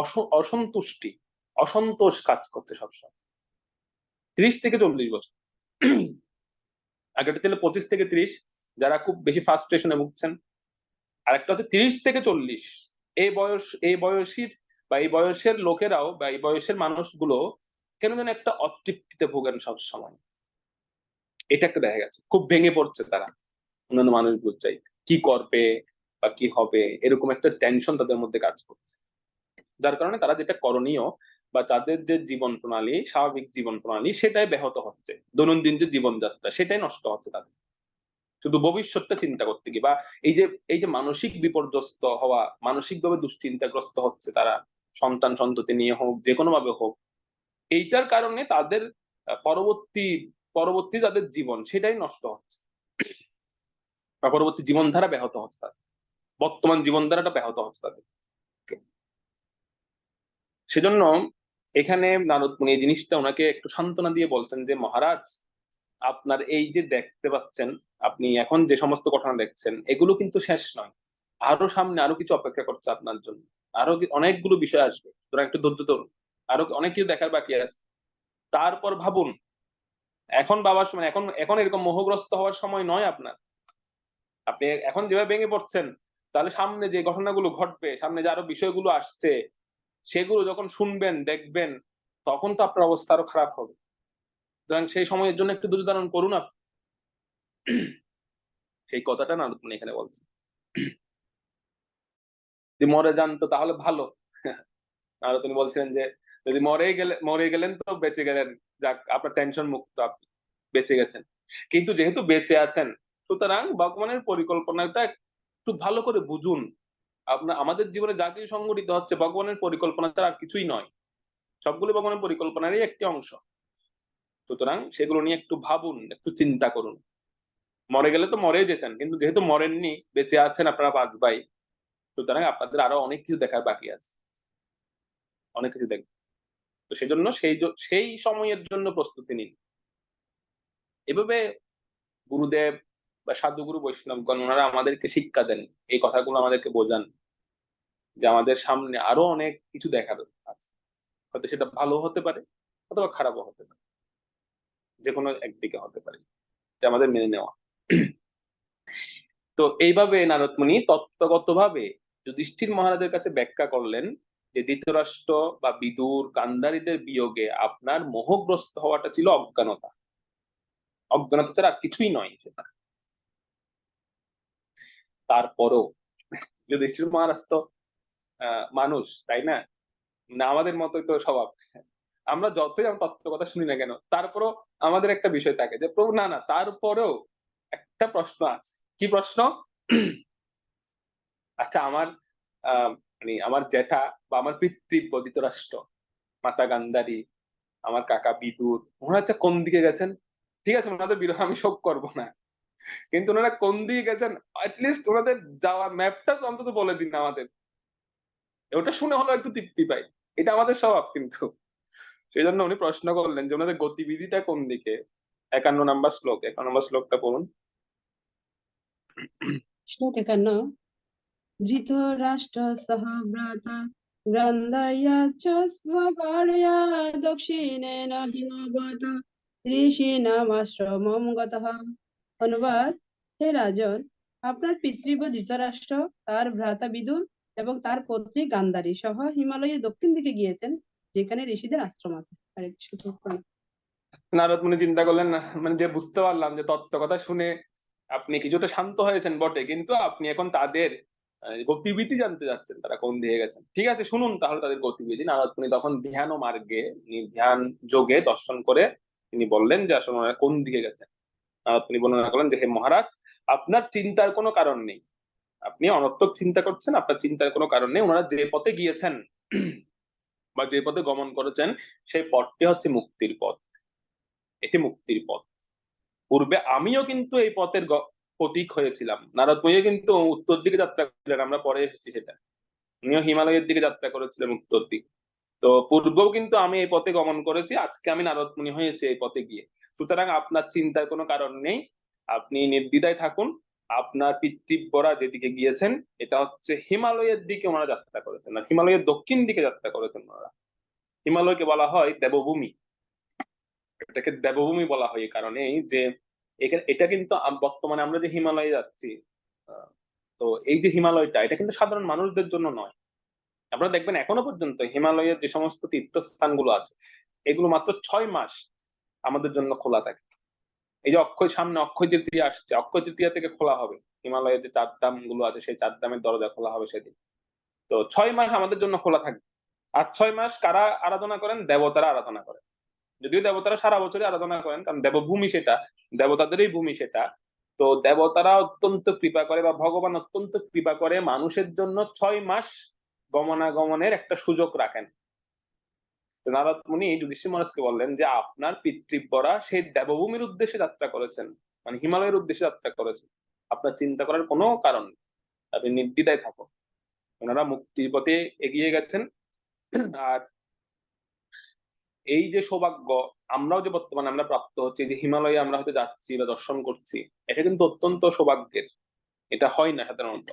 অসন্তোষ কাজ করছে সবসময়। 30 থেকে 40 বছর। আগেটা ছিল 25 থেকে 30, যারা খুব বেশি ফ্রাস্ট্রেশনে ভুগছেন। আরেকটা হচ্ছে 30 থেকে 40, এই বয়সীর বা এই বয়সের লোকেরাও বা এই বয়সের মানুষগুলো কেন যেন একটা অতৃপ্তিতে ভোগেন সব সময়। এটা একটা দেখা গেছে, খুব ভেঙে পড়ছে তারা অন্যান্য মানুষগুলোর চাই, কি করবে বা কি হবে, এরকম একটা টেনশন তাদের মধ্যে কাজ করছে। যার কারণে তারা যেটা করণীয় বা তাদের যে জীবন প্রণালী, স্বাভাবিক জীবন প্রণালী, সেটাই ব্যাহত হচ্ছে। দৈনন্দিন যে জীবনযাত্রা, সেটাই নষ্ট হচ্ছে তাদের, শুধু ভবিষ্যৎটা চিন্তা করতে গিয়ে। বা এই যে মানসিক বিপর্যস্ত হওয়া, মানসিকভাবে দুশ্চিন্তাগ্রস্ত হচ্ছে তারা, সন্তান সন্ততি নিয়ে হোক, যে কোনো ভাবে হোক, এইটার কারণে তাদের পরবর্তী পরবর্তী তাদের জীবন সেটাই নষ্ট হচ্ছে, বা পরবর্তী জীবনধারা ব্যাহত হচ্ছে তাদের, বর্তমান জীবনধারাটা ব্যাহত হচ্ছে তাদের। সেজন্য এখানে নারদ মুনি এই জিনিসটা ওনাকে একটু সান্ত্বনা দিয়ে বলছেন যে মহারাজ, আপনার এই যে দেখতে পাচ্ছেন, আপনি এখন যে সমস্ত ঘটনা দেখছেন, এগুলো কিন্তু শেষ নয়। আরো সামনে আরো কিছু অপেক্ষা করছে আপনার জন্য, আরো অনেকগুলো বিষয় আসবে, সুতরাং একটু ধৈর্য ধরুন, আরো অনেক কিছু দেখার বাকি আছে। তারপর ভাবুন। এখন বাবার সময়, এখন এখন এরকম মোহগ্রস্ত হওয়ার সময় নয় আপনার। আপনি এখন যেভাবে ভেঙে পড়ছেন, তাহলে সামনে যে ঘটনাগুলো ঘটবে, সামনে যে আরো বিষয়গুলো আসছে, সেগুলো যখন শুনবেন, দেখবেন, তখন তো আপনার অবস্থা আরো খারাপ হবে। সুতরাং সেই সময়ের জন্য একটু ধৈর্য ধারণ করুন আপনি। এই কথাটা না আপনি এখানে বলছেন। যদি মরে যান তো তাহলে ভালো। আর তিনি বলছেন যে যদি মরে গেলেন তো বেঁচে গেলেন, যাক আপনার টেনশন মুক্ত, আপনি বেঁচে গেছেন। কিন্তু যেহেতু বেঁচে আছেন, সুতরাং ভগবানের পরিকল্পনাটা একটু ভালো করে বুঝুন। আমাদের জীবনে যা কিছু সংঘটিত হচ্ছে ভগবানের পরিকল্পনা ছাড়া আর কিছুই নয়, সবগুলো ভগবানের পরিকল্পনারই একটি অংশ। সুতরাং সেগুলো নিয়ে একটু ভাবুন, একটু চিন্তা করুন। মরে গেলে তো মরেই যেতেন, কিন্তু যেহেতু মরেননি, বেঁচে আছেন, আপনারা 5 ভাই, সুতরাং আপনাদের আরো অনেক কিছু দেখার বাকি আছে, অনেক কিছু দেখবেন। তো সেজন্য সেই সময়ের জন্য প্রস্তুতি নিন। এভাবে গুরুদেব বা সাধুগুরু বৈষ্ণবগণ ওনারা আমাদেরকে শিক্ষা দেন, এই কথাগুলো আমাদেরকে বোঝান যে আমাদের সামনে আরো অনেক কিছু দেখার আছে। হয়তো সেটা ভালো হতে পারে অথবা খারাপও হতে পারে, যে কোনো একদিকে হতে পারে, যে আমাদের মেনে নেওয়া। তো এইভাবে নারদ মুনি তত্ত্বগতভাবে যুধিষ্ঠির মহারাজের কাছে ব্যাখ্যা করলেন যে ধৃতরাষ্ট্র বা বিদুর গান্ধারীদের বিয়োগে আপনার মোহগ্রস্ত হওয়াটা ছিল অজ্ঞানতা, অজ্ঞানতা ছাড়া আর কিছুই নয় সেটা। তারপরও যুধিষ্ঠির মহারাজ তো মানুষ, তাই না? না আমাদের মতোই তো স্বভাব। আমরা যতই আমরা তত্ত্ব কথা শুনি না কেন, তারপরও আমাদের একটা বিষয় থাকে যে প্রভু না না, তারপরেও একটা প্রশ্ন আছে। কি প্রশ্ন? আচ্ছা, আমার মানে আমার জ্যাঠা বা আমার পিতৃব্য ধৃতরাষ্ট্র, মাতা গান্ধারী, আমার কাকা বিদুর, ওনারা আচ্ছা কোন দিকে গেছেন? ঠিক আছে, ওনাদের বিরহ আমি শোক করবো না, কিন্তু ওনারা কোন দিকে গেছেন লিস্ট ওনাদের যাওয়ার ম্যাপটা তো অন্তত বলে দিন আমাদের। ওটা শুনে হলো একটু তৃপ্তি পাই, এটা আমাদের স্বভাব কিন্তু। সেই জন্য উনি প্রশ্ন করলেন যে ওনাদের গতিবিধিটা কোন দিকে। 51 নম্বর শ্লোক, 51 নম্বর শ্লোকটা পড়ুন। শ্লোক 51 ধৃতরাষ্ট্র সহ ভ্রাতা গ্রন্থয়া চ স্বপার্য়া দক্ষিণেন হিমবত ঋষীণামাশ্রমম গতঃ। অনুবাদ: হে রাজন, আপনার পিতৃব্য ধৃতরাষ্ট্র, তার ভ্রাতা বিদুর এবং তার পত্নী গান্ধারী সহ হিমালয়ের দক্ষিণ দিকে গিয়েছেন, যেখানে ঋষিদের আশ্রম আছে। হরে কৃষ্ণ। নারদ মুনি চিন্তা করলেন না, মানে যে বুঝতে পারলাম যে তত্ত্ব কথা শুনে আপনি কিছুটা শান্ত হয়েছেন বটে, কিন্তু আপনি এখন তাদের গতিবিধি জানতে যাচ্ছেন, তারা কোন দিকে গেছেন। ঠিক আছে, শুনুন তাহলে তাদের গতিবিধি। নারদ মুনি তখন ধ্যান ও মার্গে, ধ্যান যোগে দর্শন করে তিনি বললেন যে আসলে ওনারা কোন দিকে গেছেন। নারদ মুনি বর্ণনা করলেন যে হে মহারাজ, আপনার চিন্তার কোনো কারণ নেই, আপনি অনর্থক চিন্তা করছেন, আপনার চিন্তার কোনো কারণ নেই। ওনারা যে পথে গিয়েছেন বা যে পথে গমন করেছেন, সেই পথটি হচ্ছে মুক্তির পথ। এটি মুক্তির পথ। পূর্বে আমিও কিন্তু এই পথের প্রতীক হয়েছিলাম। নারদ মুনিও কিন্তু উত্তর দিকে যাত্রা করেছিলেন, আমরা পরে এসেছি সেটা। উনিও হিমালয়ের দিকে যাত্রা করেছিলেন, উত্তর দিকে। তো পূর্বেও কিন্তু আমি এই পথে গমন করেছি, আজকে আমি নারদ মুনি হয়েছি এই পথে গিয়ে। সুতরাং আপনার চিন্তার কোনো কারণ নেই, আপনি নির্দ্বিধায় থাকুন। আপনার পিতৃব্যরা যেদিকে গিয়েছেন, এটা হচ্ছে হিমালয়ের দিকে ওনারা যাত্রা করেছেন, আর হিমালয়ের দক্ষিণ দিকে যাত্রা করেছেন ওনারা। হিমালয়কে বলা হয় দেবভূমি। এটাকে দেবভূমি বলা হয় এই কারণেই যে এটা কিন্তু বর্তমানে আমরা যে হিমালয়ে যাচ্ছি, আহ, তো এই যে হিমালয়টা, এটা কিন্তু সাধারণ মানুষদের জন্য নয়। আপনারা দেখবেন এখনো পর্যন্ত হিমালয়ের যে সমস্ত তীর্থস্থানগুলো আছে, এগুলো মাত্র 6 মাস আমাদের জন্য খোলা থাকে। এই যে সামনে অক্ষয় তৃতীয়া আসছে, অক্ষয় তৃতীয়া থেকে খোলা হবে হিমালয়ের যে 4 ধাম গুলো আছে, সেই 4 ধামের দরজা খোলা হবে সেদিন। তো 6 মাস আমাদের জন্য খোলা থাকবে। আর 6 মাস কারা আরাধনা করেন? দেবতারা আরাধনা করেন। যদিও দেবতারা সারা বছরই আরাধনা করেন, কারণ দেবভূমি সেটা, দেবতাদেরই ভূমি সেটা। তো দেবতারা অত্যন্ত কৃপা করে, বা ভগবান অত্যন্ত কৃপা করে মানুষের জন্য 6 মাস গমনাগমনের একটা সুযোগ রাখেন। তো নারদ মুনি যুধিষ্ঠির মহারাজকে বললেন যে আপনার পিতৃব্যরা সেই দেবভূমির উদ্দেশ্যে যাত্রা করেছেন, মানে হিমালয়ের উদ্দেশ্যে যাত্রা করেছেন। আপনার চিন্তা করার কোনো কারণ নেই, আপনি নির্দ্বিধায় থাকুন। ওনারা মুক্তির পথে এগিয়ে গেছেন। আর এই যে সৌভাগ্য আমরাও যে বর্তমানে আমরা প্রাপ্ত হচ্ছি, যে হিমালয়ে আমরা হয়তো যাচ্ছি বা দর্শন করছি, এটা কিন্তু অত্যন্ত সৌভাগ্যের। এটা হয় না সাধারণত।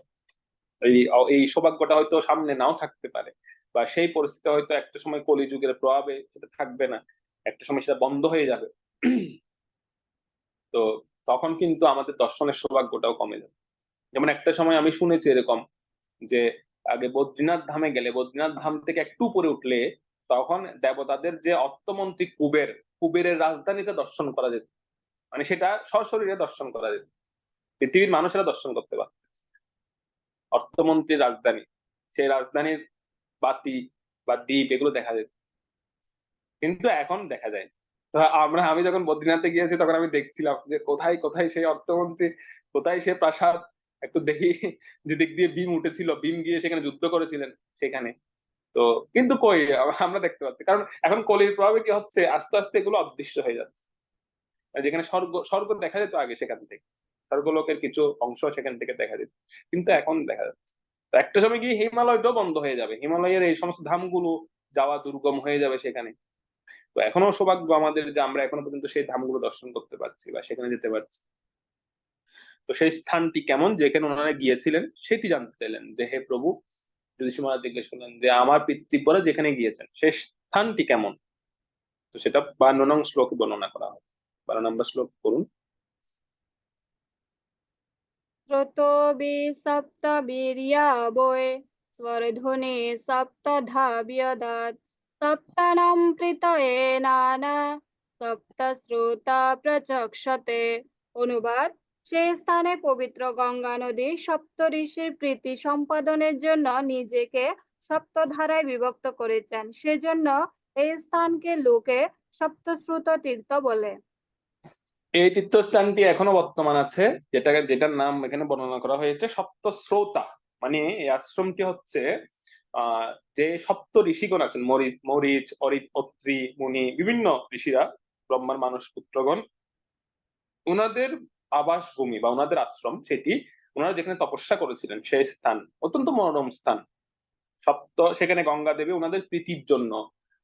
এই এই সৌভাগ্যটা হয়তো সামনে নাও থাকতে পারে, বা সেই পরিস্থিতি হয়তো একটা সময় কলিযুগের প্রভাবে সেটা থাকবে না, একটা সময় সেটা বন্ধ হয়ে যাবে। তো তখন কিন্তু আমাদের দর্শনের সৌভাগ্যটাও কমে যাবে। যেমন একটা সময় আমি শুনেছি এরকম, যে আগে বদ্রীনাথ ধামে গেলে, বদ্রীনাথ ধাম থেকে একটু উপরে উঠলে তখন দেবতাদের যে অর্থমন্ত্রী কুবেরের রাজধানীতে দর্শন করা যেত। মানে সেটা সশরীরে দর্শন করা যেত, পৃথিবীর মানুষেরা দর্শন করতে পারত অর্থমন্ত্রীর রাজধানী। সেই রাজধানীর বাতি বা দ্বীপ এগুলো দেখা যেত, কিন্তু এখন দেখা যায় না। তো আমি যখন বদ্রীনাথে গিয়েছি, তখন আমি দেখছিলাম যে কোথায় কোথায় সেই অর্থমন্ত্রী, কোথায় সে প্রাসাদ। একটু দেখি যে দিক দিয়ে ভীম উঠেছিল, ভীম গিয়ে সেখানে যুদ্ধ করেছিলেন সেখানে। তো কিন্তু কই, আমরা দেখতে পাচ্ছি, কারণ এখন কলির প্রভাবে কি হচ্ছে, আস্তে আস্তে এগুলো অদৃশ্য হয়ে যাচ্ছে। যেখানে স্বর্গ স্বর্গ দেখা যেত আগে, সেখান থেকে স্বর্গলোকের কিছু অংশ সেখান থেকে দেখা যেত, কিন্তু এখন দেখা যাচ্ছে। তো একটা সময় গিয়ে হিমালয়টাও বন্ধ হয়ে যাবে, হিমালয়ের এই সমস্ত ধামগুলো যাওয়া দুর্গম হয়ে যাবে সেখানে। তো এখনো সৌভাগ্য আমাদের যে আমরা এখনো পর্যন্ত সেই ধামগুলো দর্শন করতে পারছি বা সেখানে যেতে পারছি। তো সেই স্থানটি কেমন যেখানে ওনারা গিয়েছিলেন, সেটি জানতে চাইলেন যে হে প্রভু, যুধিষ্ঠির মহারাজ জিজ্ঞেস করলেন যে আমার পিতৃব্যরা যেখানে গিয়েছেন সেই স্থানটি কেমন। তো সেটা 52 নং শ্লোকে বর্ণনা করা হয়। 12 নম্বর শ্লোক করুন। স্রোতোবি সপ্ত বীর্যা বৈ স্বরধ্বনি সপ্তধা ব্যদাৎ সপ্তানাম প্রীতয়ে নানা সপ্ত শ্রোতা প্রচক্ষতে। অনুবাদ: সেই স্থানে পবিত্র গঙ্গা নদী সপ্ত ঋষির প্রীতি সম্পাদনের জন্য নিজেকে সপ্তধারায় বিভক্ত করেছেন, সেজন্য এই স্থানকে লোকে সপ্তশ্রুত তীর্থ বলে। এই তীর্থস্থানটি এখনো বর্তমান আছে, যেটার নাম এখানে বর্ণনা করা হয়েছে সপ্তশ্রোতা। মানে এই আশ্রমটি হচ্ছে যে সপ্ত ঋষিগণ আছেন, মরিচ, অত্রি, মুনি, বিভিন্ন ঋষিরা, ব্রহ্মার মানুষ পুত্রগণ, ওনাদের আবাসভূমি বা ওনাদের আশ্রম সেটি। ওনারা যেখানে তপস্যা করেছিলেন সেই স্থান অত্যন্ত মনোরম স্থান। সেখানে গঙ্গা দেবী ওনাদের প্রীতির জন্য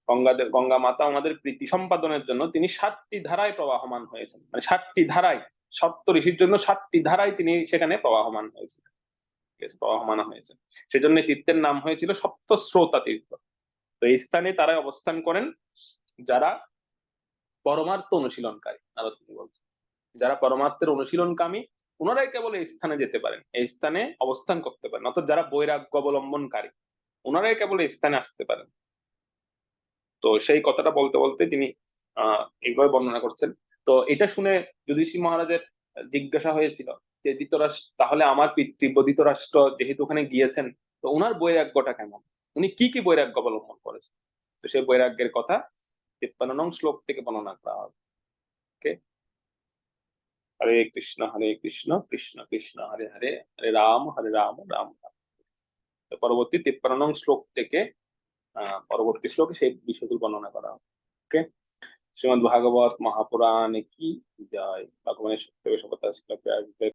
গঙ্গা মাতা আমাদের প্রীতি সম্পাদনের জন্য তিনি 7টি ধারায় প্রবাহমান হয়েছেন, মানে 7টি ধারায়, সপ্ত ঋষির জন্য 7টি ধারায় তিনি সেখানে প্রবাহমান হয়েছেন, ঠিক আছে, প্রবাহমান হয়েছেন। সেজন্য তীর্থের নাম হয়েছিল সপ্তস্রোতা তীর্থ। তো এই স্থানে তারা অবস্থান করেন যারা পরমার্থ অনুশীলনকারী। নারদ মুনি বলছেন যারা পরমার্থের অনুশীলনকামী ওনারাই কেবল এই স্থানে যেতে পারেন, এই স্থানে অবস্থান করতে পারেন। অর্থাৎ যারা বৈরাগ্য অবলম্বনকারী ওনারাই কেবল এই স্থানে আসতে পারেন। তো সেই কথাটা বলতে বলতে তিনি এইভাবে বর্ণনা করছেন। তো এটা শুনে যুধিষ্ঠির মহারাজের জিজ্ঞাসা হয়েছিল যে ধৃতরাষ্ট্র, তাহলে আমার পিতৃব্য ধৃতরাষ্ট্র যেহেতু ওখানে গিয়েছেন, তো ওনার বৈরাগ্যটা কেমন, উনি কি কি বৈরাগ্য অবলম্বন করেছেন? তো সেই বৈরাগ্যের কথা 53 নং শ্লোক থেকে বর্ণনা করা হবে। ওকে, হরে কৃষ্ণ কৃষ্ণ কৃষ্ণ হরে হরে, হরে রাম রাম রাম। তো পরবর্তী 53 নং শ্লোক থেকে পরবর্তী শ্লোকে সেই বিষয়গুলো বর্ণনা করা হবে। ওকে, শ্রীমদ্ ভাগবত মহাপুরাণে কি জয়। ভগবানের সত্য